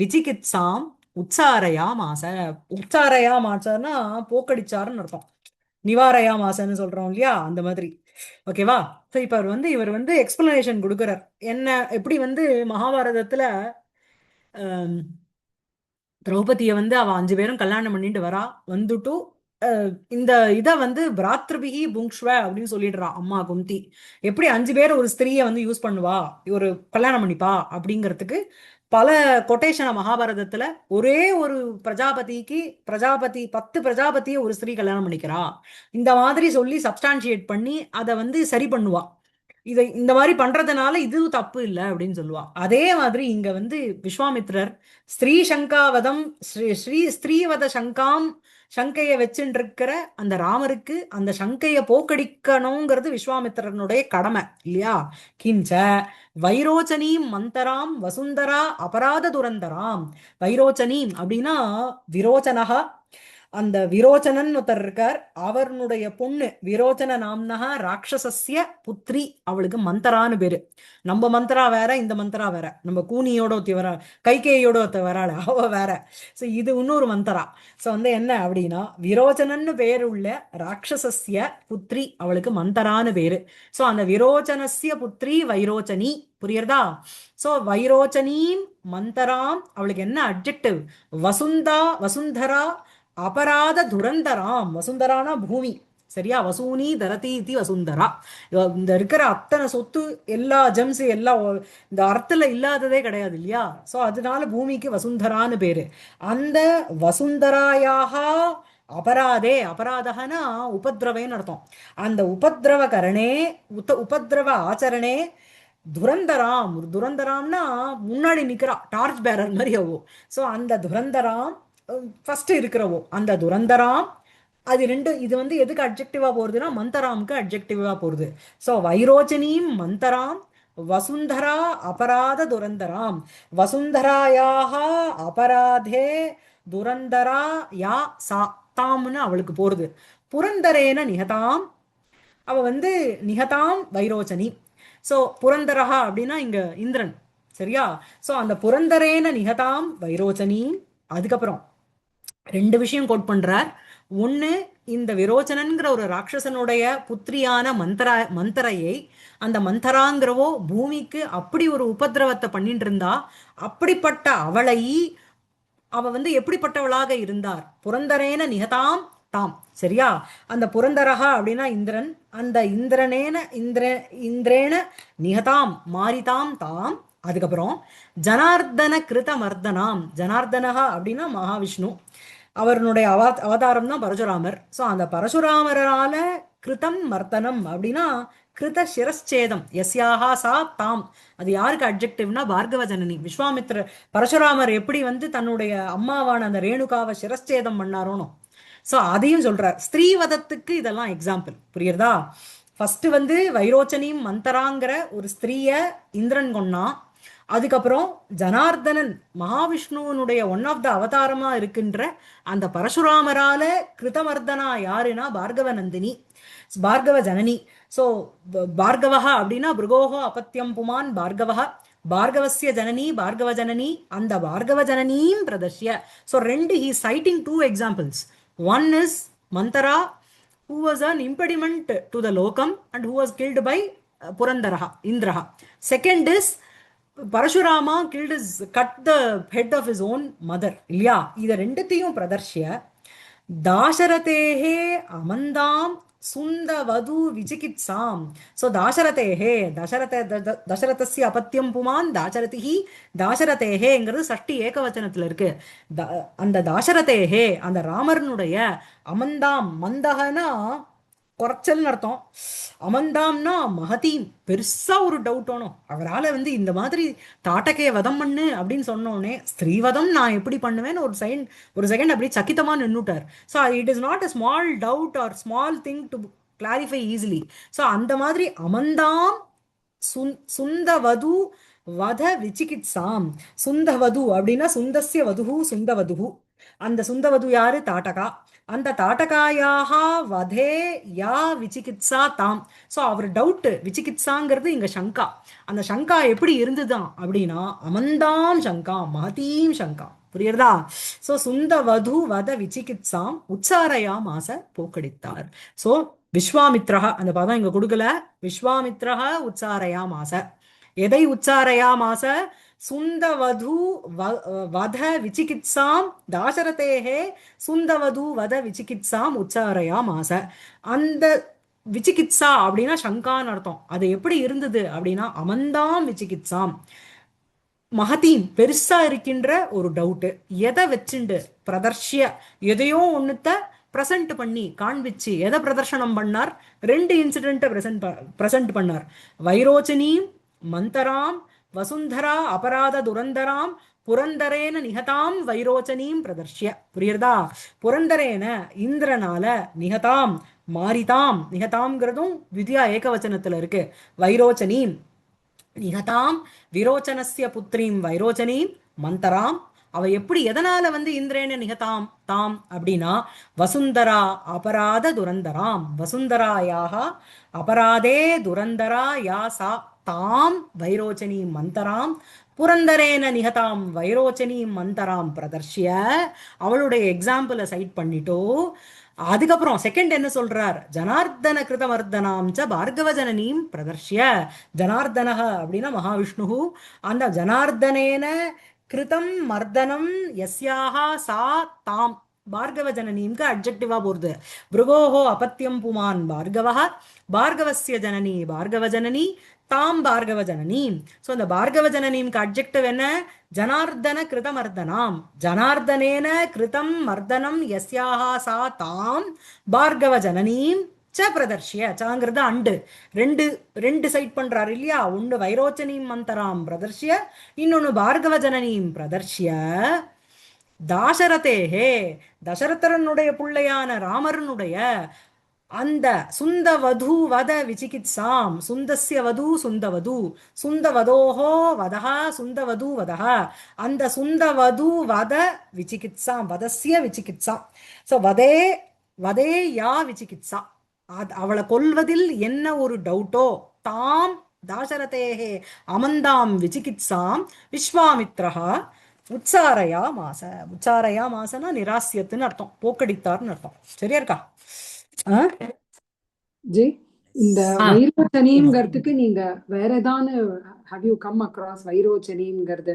S1: விசிகித்சாம் உச்சாரையா மாச. உச்சாரையா மாசன்னா போக்கடிச்சாருன்னு அர்த்தம். நிவாரையா மாசன்னு சொல்றோம் இல்லையா, அந்த மாதிரி. ஓகேவா? ஸோ இப்ப இவர் வந்து எக்ஸ்பிளனேஷன் கொடுக்குறார். என்ன எப்படி வந்து மகாபாரதத்துல ஆம், திரௌபதியை வந்து அவ 5 பேரும் கல்யாணம் பண்ணிட்டு வரா. வந்துட்டு இந்த இத வந்து பிராத்ருபிகி புங்க்ஷ்வ அப்படின்னு சொல்லிடுறா அம்மா குந்தி. எப்படி 5 பேர் ஒரு ஸ்திரீயை வந்து யூஸ் பண்ணுவா, ஒரு கல்யாணம் பண்ணிப்பா அப்படிங்கிறதுக்கு பல கொட்டேஷனை மகாபாரதத்துல. ஒரே ஒரு பிரஜாபதி 10 பிரஜாபதியை ஒரு ஸ்திரீ கல்யாணம் பண்ணிக்கிறா, இந்த மாதிரி சொல்லி சப்ஸ்டான்ஷியேட் பண்ணி அதை வந்து சரி பண்ணுவா. இதை இந்த மாதிரி பண்றதுனால இது தப்பு இல்லை அப்படின்னு சொல்லுவா. அதே மாதிரி இங்க வந்து விஸ்வாமித்ரர் ஸ்ரீ சங்காவதம் ஸ்ரீவத சங்கைய வச்சுட்டு இருக்கிற அந்த ராமருக்கு அந்த சங்கைய போக்கடிக்கணுங்கிறது விஸ்வாமித்திரனுடைய கடமை இல்லையா. கிஞ்ச வைரோச்சனீம் மந்தராம் வசுந்தரா அபராத துரந்தராம். வைரோச்சனீம் அப்படின்னா விரோச்சனகா, அந்த விரோச்சனன் ஒருத்தர் இருக்கார், அவருடைய பொண்ணு விரோச்சன நாம்னஹா ராட்சசஸ்ய புத்ரி. அவளுக்கு மந்தரான்னு பேரு. நம்ம மந்தரா வேற, இந்த மந்தரா வேற. நம்ம கூனியோட ஒருத்தி வர, கைகேயோட ஒருத்த வராள், அவ வேற. ஸோ இது இன்னொரு மந்தரா. ஸோ வந்து என்ன அப்படின்னா விரோச்சனன்னு பேர் உள்ள ராட்சசஸ்ய புத்ரி, அவளுக்கு மந்தரான்னு பேரு. ஸோ அந்த விரோச்சனஸ்ய புத்ரி வைரோச்சனி. புரியுறதா? ஸோ வைரோச்சனீம் மந்தராம், அவளுக்கு என்ன அட்ஜெக்டிவ்? வசுந்தரா அபராத துரந்தராம். வசுந்தரானா பூமி, சரியா? வசூனி தரதி இது வசுந்தரா. இந்த இருக்கிற அத்தனை சொத்து, எல்லா ஜெம்ஸ் எல்லாம் இந்த அர்த்தத்துல இல்லாததே கிடையாது இல்லையா. ஸோ அதனால பூமிக்கு வசுந்தரான்னு பேரு. அந்த வசுந்தராயாக அபராதே, அபராதகனா உபதிரவேன்னு அர்த்தம். அந்த உபதிரவகரணே உபதிரவ ஆச்சரணே துரந்தராம்னா முன்னாடி நிக்கிறா, டார்ச் பேரர் மாதிரி ஆகும். ஸோ அந்த துரந்தராம் ஃபர்ஸ்ட் இருக்கிறவோ அந்த துரந்தராம். அது ரெண்டு, இது வந்து எதுக்கு அட்ஜெக்டிவா போறதுன்னா மந்தராமுக்கு அட்ஜெக்டிவா போறது. ஸோ வைரோச்சனீம் மந்தராம் வசுந்தரா அபராத துரந்தராம். வசுந்தராயாக அபராதே துரந்தரா யா சா தாம்னு அவளுக்கு போறது. புரந்தரேன நிகதாம், அவ வந்து நிகதாம் வைரோச்சனி. ஸோ புரந்தரஹா அப்படின்னா இங்க இந்திரன், சரியா? ஸோ அந்த புரந்தரேன நிகதாம் வைரோச்சனி. அதுக்கப்புறம் 2 விஷயம் கோட் பண்றார். ஒண்ணு, இந்த விரோச்சனன்கிற ஒரு ராட்சசனுடைய புத்திரியான மந்தரையை, அந்த மந்தராங்கிறவோ பூமிக்கு அப்படி ஒரு உபதிரவத்தை பண்ணிட்டு இருந்தா, அப்படிப்பட்ட அவளை அவ வந்து எப்படிப்பட்டவளாக இருந்தார்? புரந்தரேன நிகதாம் தாம், சரியா? அந்த புரந்தரகா அப்படின்னா இந்திரன். அந்த இந்திரேன நிகதாம் மாரிதாம் தாம். அதுக்கப்புறம் ஜனார்தன கிருத மர்தனாம். ஜனார்தனகா அப்படின்னா மகாவிஷ்ணு, அவருடைய அவதாரம் தான் பரசுராமர். ஸோ அந்த பரசுராமரால கிருதம் மர்த்தனம் அப்படின்னா கிருத சிரஸ்சேதம். எஸ்யாஹா சா தாம், அது யாருக்கு அட்ஜெக்டிவ்னா பார்கவ ஜனனி. விஸ்வாமித்ர பரசுராமர் எப்படி வந்து தன்னுடைய அம்மாவான அந்த ரேணுகாவை சிரஸ்சேதம் பண்ணாரோனோ, ஸோ அதையும் சொல்றார். ஸ்திரீவதத்துக்கு இதெல்லாம் எக்ஸாம்பிள். புரியுறதா? ஃபர்ஸ்ட் வந்து வைரோச்சனியும் மந்தராங்கிற ஒரு ஸ்திரீய இந்திரன் கொன்னா. அதுக்கப்புறம் ஜனார்தனன் மகாவிஷ்ணுவனுடைய ஒன் ஆஃப் த அவதாரமா இருக்கின்ற அந்த பரசுராமரால கிருதமர்தனா யாருன்னா பார்கவ நந்தினி, பார்கவ ஜனனி. ஸோ பார்கவஹா அப்படின்னா பிருகோஹோ அபத்தியம் புமான் பார்கவஹா. பார்கவஸ்ய ஜனனி பார்கவ ஜனனி அந்த பார்கவ ஜனனீம் பிரதர்ஷ்ய. ஸோ ரெண்டு he citing two examples. One is Manthara who was an impediment to the lokam and who was killed by Purandaraha, Indraha. Second is Parashurama cut the head of his own mother. இல்லையா? இத ரெண்டுத்தையும் பிரதர்ஷ்ய தாசரதேஹே அமந்தாம் சுந்தவது விசிகித்சாம். So தாசரதேஹே தசரதஸ்ய அபத்தியம் புமான் தாசரதிஹி தாசரதேஹேங்கிறது Sashti ஏகவச்சனத்துல இருக்கு. அந்த தாசரதேஹே அந்த ராமர்னுடைய அமந்தாம், மந்தகனா குறைச்சல்னு அர்த்தம், அமந்தாம்னா மகதீம் பெருசா ஒரு doubt ஆனோம். அவரால் இந்த மாதிரி தாட்டகைய வதம் பண்ணு அப்படின்னு சொன்னோடனே ஸ்திரீவதம் நான் எப்படி பண்ணுவேன்னு ஒரு செகண்ட் அப்படி சக்கித்தமா நின்னுட்டார். So it is not a small doubt or small thing to clarify easily. So அந்த மாதிரி அமந்தாம் சுந்தவது வத விசிகித்சாம். சுந்தவது அப்படின்னா சுந்தஸ்ய வதுஹு சுந்தவதுஹு. அந்த சுந்தவது யாரு? தாட்டகா. அந்த தாட்டகாயாக வதே யா விசிகித்சா தாம். ஸோ அவர் டவுட் விசிகித்சாங்கிறது இங்க சங்கா. அந்த சங்கா எப்படி இருந்துதான் அப்படின்னா அமந்தாம் சங்கா மகதீம் சங்கா. புரியுறதா? ஸோ சுந்தவது வத விசிகித்சாம் உச்சாரையா மாச போக்கடித்தார். ஸோ விஸ்வாமித்ரஹ அந்த பதம் இங்க கொடுக்கல. விஸ்வாமித்ரஹ உச்சாரையா மாச. எதை உச்சாரையா மாச? சுந்தவது வத விசிகித்சாம் தாசரதேஹே சுந்தவது வத விசிகித்சாம் உச்சாரையா மாச. அந்த விசிகித்சா அப்படின்னா சங்கான்னு அர்த்தம். அது எப்படி இருந்தது அப்படின்னா அமந்தாம் விசிகித்சாம் மகதீம் பெருசா இருக்கின்ற ஒரு டவுட்டு. எதை வச்சுண்டு பிரதர்ஷ்ய எதையோ ஒண்ணுத்த பிரசன்ட் பண்ணி காண்பிச்சு எதை பிரதர்ஷனம் பண்ணார்? ரெண்டு இன்சிடென்ட்டை பிரசன்ட் பண்ணார். வைரோச்சனீம் மந்தராம் வசுந்தரா அபராத துரந்தராம் புரந்தரேன நிகதாம் வைரோச்சனீம் பிரதர்ஷ்ய. புரியுறதா? புரந்தரேன இந்திரனால நிகதாம் மாரிதாம். நிகதாம்ங்கிறதும் வித்யா ஏகவச்சனத்துல இருக்கு. வைரோச்சனீம் நிகதாம் விரோச்சனஸ்ய புத்ரீம் வைரோச்சனீம் மந்தராம். அவ எப்படி எதனால இந்திரேன நிகதாம் தாம் அப்படின்னா வசுந்தரா அபராத துரந்தராம். வசுந்தராயாக அபராதே துரந்தரா யா சா தாம் வைரோச்சனி மந்தராம் புரந்தரேன நிகதாம் வைரோச்சனி மந்தராம் பிரதர்ஷ்ய. அவளுடைய எக்ஸாம்பிளை சைட் பண்ணிட்டோ அதுக்கப்புறம் செகண்ட் என்ன சொல்றார்? ஜனார்தன கிருதமர்தனாம் ச பார்கவ ஜனனீம் பிரதர்ஷ்ய. ஜனார்தனக அப்படின்னா மகாவிஷ்ணு. அந்த ஜனார்தனேன கிருதம் மர்தனம் யஸ்யாஹா சா தாம் பார்கவ ஜனனீம்க்கு அட்ஜெக்டிவா போறது. பிருகோஹோ அபத்தியம் புமான் பார்கவஹ பார்கவஸ்ய ஜனனி பார்கவ ஜனனி தாம் பார்கவ ஜனனீம். ஸோ இந்த பார்கவ ஜனனீம்க்கு அட்ஜெக்டிவ் என்ன? ஜனார்தன கிருதமர்தனாம். ஜனார்தனேன கிருதம் மர்தனம் யஸ்யாஹா சா தாம் பார்கவ ஜனனீம் ச பிரதர்ஷ்ய. சாங்கிறது அண்டு ரெண்டு சைட் பண்றாரு இல்லையா? ஒன்று வைரோச்சனீம் மந்தராம் பிரதர்ஷ்ய, இன்னொன்னு பார்கவ ஜனனீம் பிரதர்ஷ்ய. தாசரதேஹே தசரதரனுடைய பிள்ளையான ராமரனுடைய அந்த சுந்தவது வத விசிகித்சாம். சுந்தஸ்ய வது சுந்தவது சுந்தவதோஹோ வதஹா சுந்தவது வதஹா. அந்த சுந்தவது வத விசிகித்சாம் வதஸ்ய விசிகித்சாம். ஸோ வதே யா விசிகித்சா. அவளை கொல்வதில் என்ன ஒரு டவுட்டோ தாம் தாசரதேஹே அமந்தாம் விசிகித்சாம் விஸ்வாமித்ரஹா உச்சாரையா மாச. உச்சாரையா மாசனா நிராசியத்துன்னு அர்த்தம், போக்கடித்தார்னு அர்த்தம். சரியா இருக்கா?
S3: ஜி இந்த வைரோச்சனிங்கிறதுக்கு நீங்க வேற ஏதாவது have you come across வைரோச்சனிங்கிறது?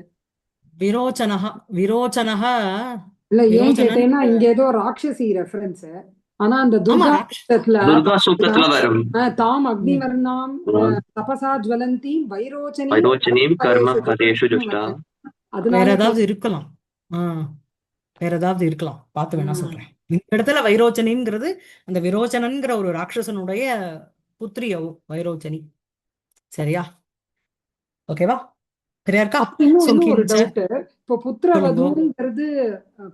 S1: விரோச்சனஹ
S3: இல்ல ஏன் கேட்டேன்னா இங்க ஏதோ ராட்சசி ரெஃபரன்ஸ். ஆனா அந்த துர்கா சூக்தத்துல வரும் தாம் அக்னிவர்ணாம் தபசா ஜ்வலந்தி வைரோச்சனீம் கர்ம கதேஷு ஜுஷ்டா.
S1: வேற ஏதாவது இருக்கலாம், வேற ஏதாவது இருக்கலாம், பார்த்து வேணா சொல்றேன். இந்த இடத்துல வைரோச்சனிங்கிறது அந்த விரோச்சனன்கிற ஒரு ராட்சசனுடைய புத்திரி வைரோச்சனி. சரியா? ஓகேவா? சரியா இருக்கா?
S3: ஒரு டவுட். இப்போ புத்திரவதுங்கிறது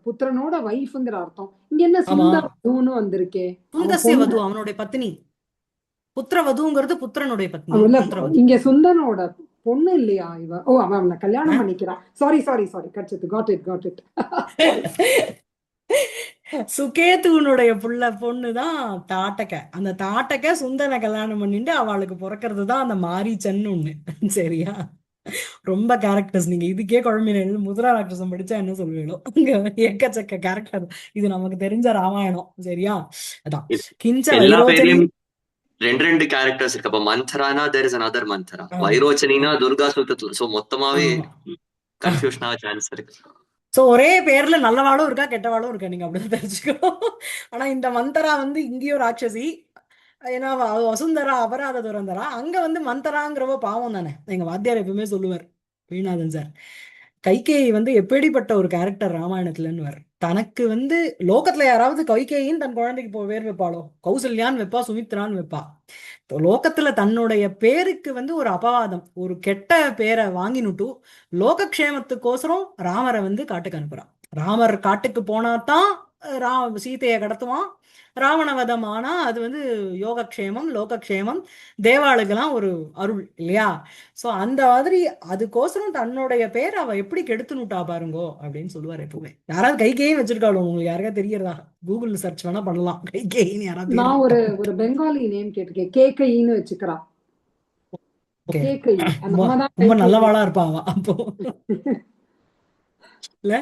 S3: புத்திரனோட வைஃப்ங்கிற அர்த்தம். இங்க என்ன சுந்தவதுன்னு வந்திருக்கே?
S1: சுந்தஸ்ய வது அவனுடைய பத்னி. புத்திரவதுங்கிறது புத்திரனுடைய பத்னி.
S3: இங்க சுந்தனோட பொண்ணு இல்லையா இவ? ஓ, அவன் கல்யாணம் பண்ணிக்கிறான். சாரி கட்சத்து. Got it.
S1: சுகேதுவனுடைய பொண்ணுதான் தாட்டக. அந்த தாட்டக சுந்தனை கல்யாணம் பண்ணிட்டு அவளுக்கு பிறக்கிறது தான் அந்த மாரீச்சன்னு ஒண்ணு. சரியா? ரொம்ப கேரக்டர்ஸ். நீங்க இதுக்கே குழம்பின முதலா ராட்சசம் படிச்சா என்ன சொல்லுவீங்களோ, இங்க எக்கச்சக்க கேரக்டர். இது நமக்கு தெரிஞ்ச ராமாயணம். சரியா? அதான் கிஞ்ச
S4: எல்லா
S1: வைரோச்சனி.
S4: பேரையும் ரெண்டு கேரக்டர்ஸ் இருக்கு. அப்ப மந்தரானா தேர் இஸ் another மந்தரா, வைரோச்சனினா துர்கா சூத்தத்துல. சோ மொத்தமாவே
S1: ஆமா.
S4: கன்ஃபியூஷன் ஆக சான்ஸ் இருக்கு.
S1: சோ ஒரே பேர்ல நல்லவாளும் இருக்கா கெட்டவாளும் இருக்கா, நீங்க அப்படிதான் தெரிஞ்சுக்கணும். ஆனா இந்த மந்தரா வந்து இங்கேயும் ராட்சசி. ஏன்னா வசுந்தரா அபராத துரந்தரா. அங்க வந்து மந்தராங்கிறவ பாவம் தானே. எங்க வாத்தியார் எப்பவுமே சொல்லுவார், வீணாதன் சார், கைகேயி வந்து எப்படிப்பட்ட ஒரு கேரக்டர் ராமாயணத்துலன்னு வர. தனக்கு வந்து லோகத்துல யாராவது கைகேயின்னு தன் குழந்தைக்கு பேர் வைப்பாளோ? கௌசல்யான்னு வைப்பா, சுமித்ரான்னு வைப்பா. லோகத்துல தன்னுடைய பேருக்கு வந்து ஒரு அபவாதம், ஒரு கெட்ட பேரை வாங்கினுட்டு லோகக்ஷேமத்துக்கோசரம் ராமரை வந்து காட்டுக்கு அனுப்புறான். ராமர் காட்டுக்கு போனாதான் சீதையை கடத்துவான். ராவணவதம் ஆனா அது வந்து யோகக்ஷேமம், லோகக்ஷேமம், தேவாளுக்கெல்லாம் ஒரு அருள் இல்லையா? சோ அந்த மாதிரி அதுக்கோசரம் தன்னுடைய பேர் அவ எப்படி கெடுத்துனுட்டா பாருங்கோ அப்படின்னு சொல்லுவார் எப்பவுமே. யாராவது கைகேயும் வச்சிருக்காளோ உங்களுக்கு யாருக்கா தெரியறதா? கூகுள் சர்ச் வேணா பண்ணலாம், கைகேயின்னு யாராவது
S3: நான்
S1: பேர்.
S3: ஒரு பெங்காலி நேம் கேட்டிருக்கேன், கேக்கைன்னு வச்சுக்கிறா. கேக்கை அந்த அம்மா தான்
S1: ரொம்ப
S3: கைகேயி.
S1: நல்லவாளா இருப்பாவா அப்போ இல்ல?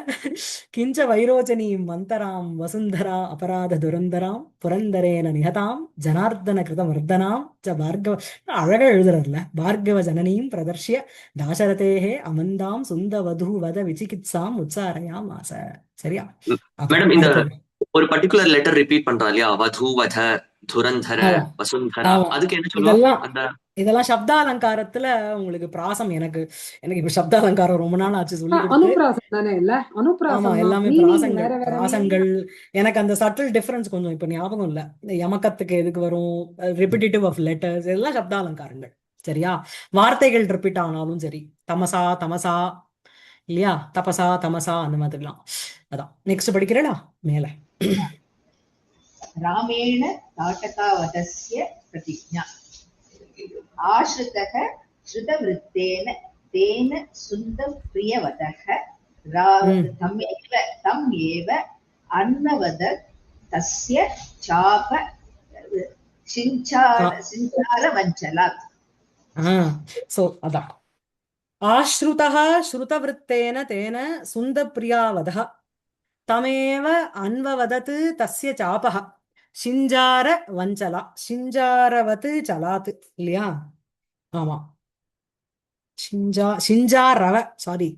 S1: கிஞ்ச வைரோச்சனி மந்தராம் வசுந்தரா அபராத துரந்தராம் புரந்தரேன நிகதாம் ஜனார்தன கிருத மர்தனாம் ச பார்கவ. அழகா எழுதுறதுல பார்கவ ஜனனியும் பிரதர்ஷிய தாசரதேஹே அமந்தாம் சுந்த வது வத விசிகித்சாம் உச்சாரயாம் ஆச. சரியா?
S4: மேடம், இந்த
S1: அடுத்தது
S4: ஒரு பர்டிகுலர் லெட்டர் ரிப்பீட் பண்றா இல்லையா, வது வத துரந்தர
S1: ஆமா
S4: வசுந்தரா,
S1: ஆமா.
S4: அதுக்கு என்ன சொல்லுவா? அந்த
S1: இதெல்லாம் சப்தாலங்காரத்துல உங்களுக்கு பிராசம். எனக்கு இப்ப சப்தாலங்காரம் ரொம்ப நாள் ஆச்சு சொல்லி கொடுத்து.
S3: அனுப்பிராசம் தானே? இல்ல
S1: ஆமா,
S3: அனுப்பிராசம் தான்.
S1: எல்லாமே
S3: மீனிங் வேற வேற
S1: பிராசங்கள். எனக்கு அந்த சட்டில் டிஃபரன்ஸ் கொஞ்சம் இப்ப ஞாபகம் இல்ல. இந்த யமகத்துக்கு எதுக்கு வரும், ரிப்பிட்டிவ் ஆஃப் லெட்டர்ஸ், எல்லாம் சப்தாலங்காரங்கள். சரியா? வார்த்தைகள் ரிப்பீட் ஆனாலும் சரி, தமசா தமசா இல்லையா, தபசா தமசா, அந்த மாதிரிலாம். அதான் நெக்ஸ்ட் படிக்கிறேடா மேல.
S2: ராமேண தாட்டகாவதஸ்ய பிரதிஜ்ஞா ஆஸ்ருதः ஸ்ருதவிருத்தேன தேன சுந்தம் பிரியவதः தம் ஏவ அன்னவத தஸ்ய சாப சிஞ்சார வஞ்சலாத்.
S1: சோ அதான் ஆஸ்ருதः ஸ்ருதவிருத்தேன தேன சுந்த பிரியாவதः தமேவ அன்வவதத் தஸ்ய சாபஹ சிஞ்சார வஞ்சலா. சிஞ்சாரவத் சலாத் இல்லையா? ஆமா, சிஞ்சா ரவ, சாரி,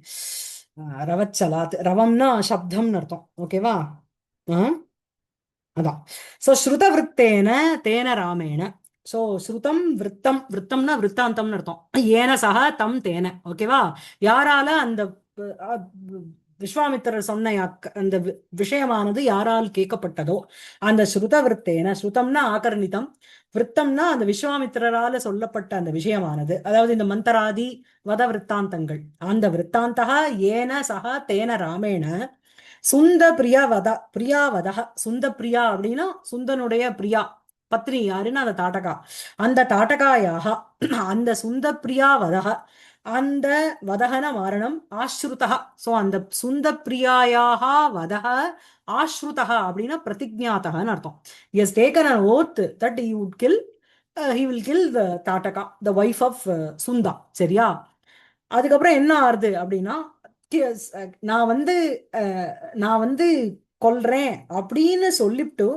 S1: ரவச்சலாத். ரவம்னா சப்தம்னு அர்த்தம். ஓகேவா? அதான். சோ ஸ்ருதவிருத்தேன தேன ராமேண. சோ ஸ்ருதம் விருத்தம், விருத்தம்னா விருத்தாந்தம்னு அர்த்தம். ஏன சக தம் தேன. ஓகேவா? யாரால அந்த விஸ்வாமித்திரர் சொன்ன அந்த விஷயமானது யாரால் கேட்கப்பட்டதோ அந்த ஸ்ருதவிருத்தேன. ஸ்ருதம்னா ஆகர்ணிதம், விருத்தம்னா அந்த விஸ்வாமித்திரரால சொல்லப்பட்ட அந்த விஷயமானது, அதாவது இந்த மந்தராதி வத விற்த்தாந்தங்கள். அந்த விற்த்தாந்தகா ஏன சக தேன ராமேண சுந்த பிரியாவதக. சுந்த பிரியா அப்படின்னா சுந்தனுடைய பிரியா பத்னி யாருன்னா அந்த தாட்டகா. அந்த தாட்டகாயாக அந்த சுந்த பிரியாவதக, அந்த வதகன மாரணம் ஆஸ்ருதா. சோ அந்த சுந்த பிரியாயாக வதக ஆஸ்ருதா அப்படின்னா பிரதிஜ்ஞாதகன்னு அர்த்தம். He has taken an oath that he would kill, he will kill the Tataka, the wife of சுந்தா. சரியா? அதுக்கப்புறம் என்ன ஆறுது அப்படின்னா, நான் வந்து கொல்றேன் அப்படின்னு சொல்லிவிட்டு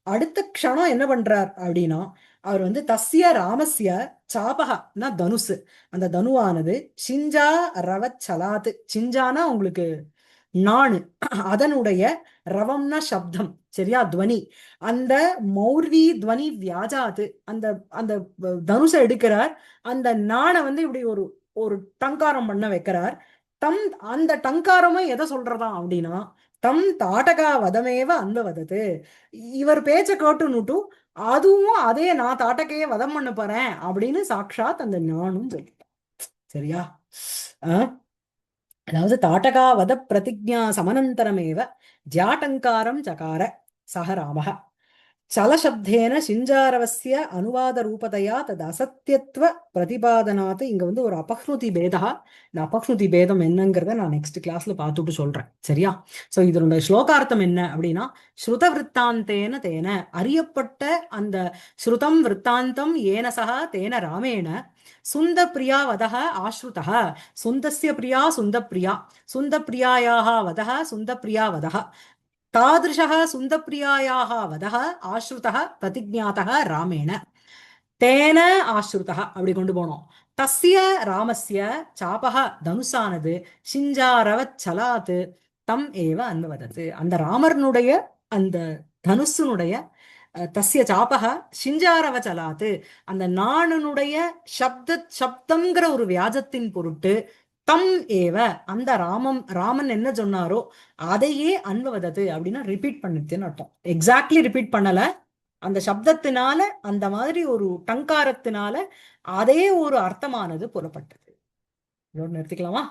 S1: அடுத்த க்ஷணம் என்ன பண்றார் அப்படின்னா, அவர் வந்து தஸ்ய ராமஸ்ய சாபகா தனுசு, அந்த தனுவானது சிஞ்சா ரவச்சலாத்து. சிஞ்சானா உங்களுக்கு நாணு, அதனுடைய ரவம்னா சப்தம். சரியா? துவனி. அந்த மௌர்வி துவனி வியாஜாத்து. அந்த அந்த தனுசை எடுக்கிறார், அந்த நாணை வந்து இப்படி ஒரு ஒரு டங்காரம் பண்ண வைக்கிறார். அந்த டங்காரமும் எதை சொல்றதா அப்படின்னா, தம் தாட்டகா வதமேவ அன்பவதது. இவர் பேச்ச கேட்டுன்னுட்டு அதுவும் அதே நான் தாட்டகையே வதம் பண்ண போறேன் அப்படின்னு சாட்சாத் அந்த ஞானும் சொல்லிட்டான். சரியா? அதாவது தாட்டகா வத பிரதிஜா சமனந்தரமேவ ஜாட்டங்காரம் சகார சக ராமः சலசப்தேன சிஞ்சாரவசிய அனுவாத ரூபதையா தது அசத்தியத்துவ பிரதிபாதனாத். இங்க வந்து ஒரு அபக்னுதி பேதா. இந்த அபக்னுதி பேதம் என்னங்கிறத நான் நெக்ஸ்ட் கிளாஸ்ல பார்த்துட்டு சொல்றேன். சரியா? சோ இதனுடைய ஸ்லோகார்த்தம் என்ன அப்படின்னா, ஸ்ருத விற்த்தாந்தேன தேன, அறியப்பட்ட அந்த ஸ்ருதம் விற்த்தாந்தம் ஏன சகா தேன ராமேண सुन्दप्रिया वदः आश्रुतः सुन्दस्य प्रिया सुन्दप्रिया सुन्दप्रियायाः वदः सुन्दप्रिया वदः तादृशः सुन्दप्रियायाः वदः आश्रुतः प्रतिज्ञातः रामेण तेन आश्रुतः அப்படி கொண்டு போனோம் தஸ்ய ராமஸ்ய சாபஹ தனுசானது சிஞ்சாரவத் சலாத் தம் ஏவ அன்வதத்து அந்த ராமர்னுடைய அந்த தனுசுனுடைய தஸ்ய சாபஹ சிஞ்சாரவ சலாத்து அந்த நாணனுடைய சப்தம்ங்கிற ஒரு வியாஜத்தின் பொருட்டு தம் ஏவ அந்த ராமன் என்ன சொன்னாரோ அதையே அன்வதத்து அப்படின்னா ரிப்பீட் பண்ணிட்டுன்னு அர்த்தம். எக்ஸாக்ட்லி ரிப்பீட் பண்ணல, அந்த சப்தத்தினால அந்த மாதிரி ஒரு டங்காரத்தினால அதே ஒரு அர்த்தமானது புறப்பட்டது. இதோட நிறுத்திக்கலாமா?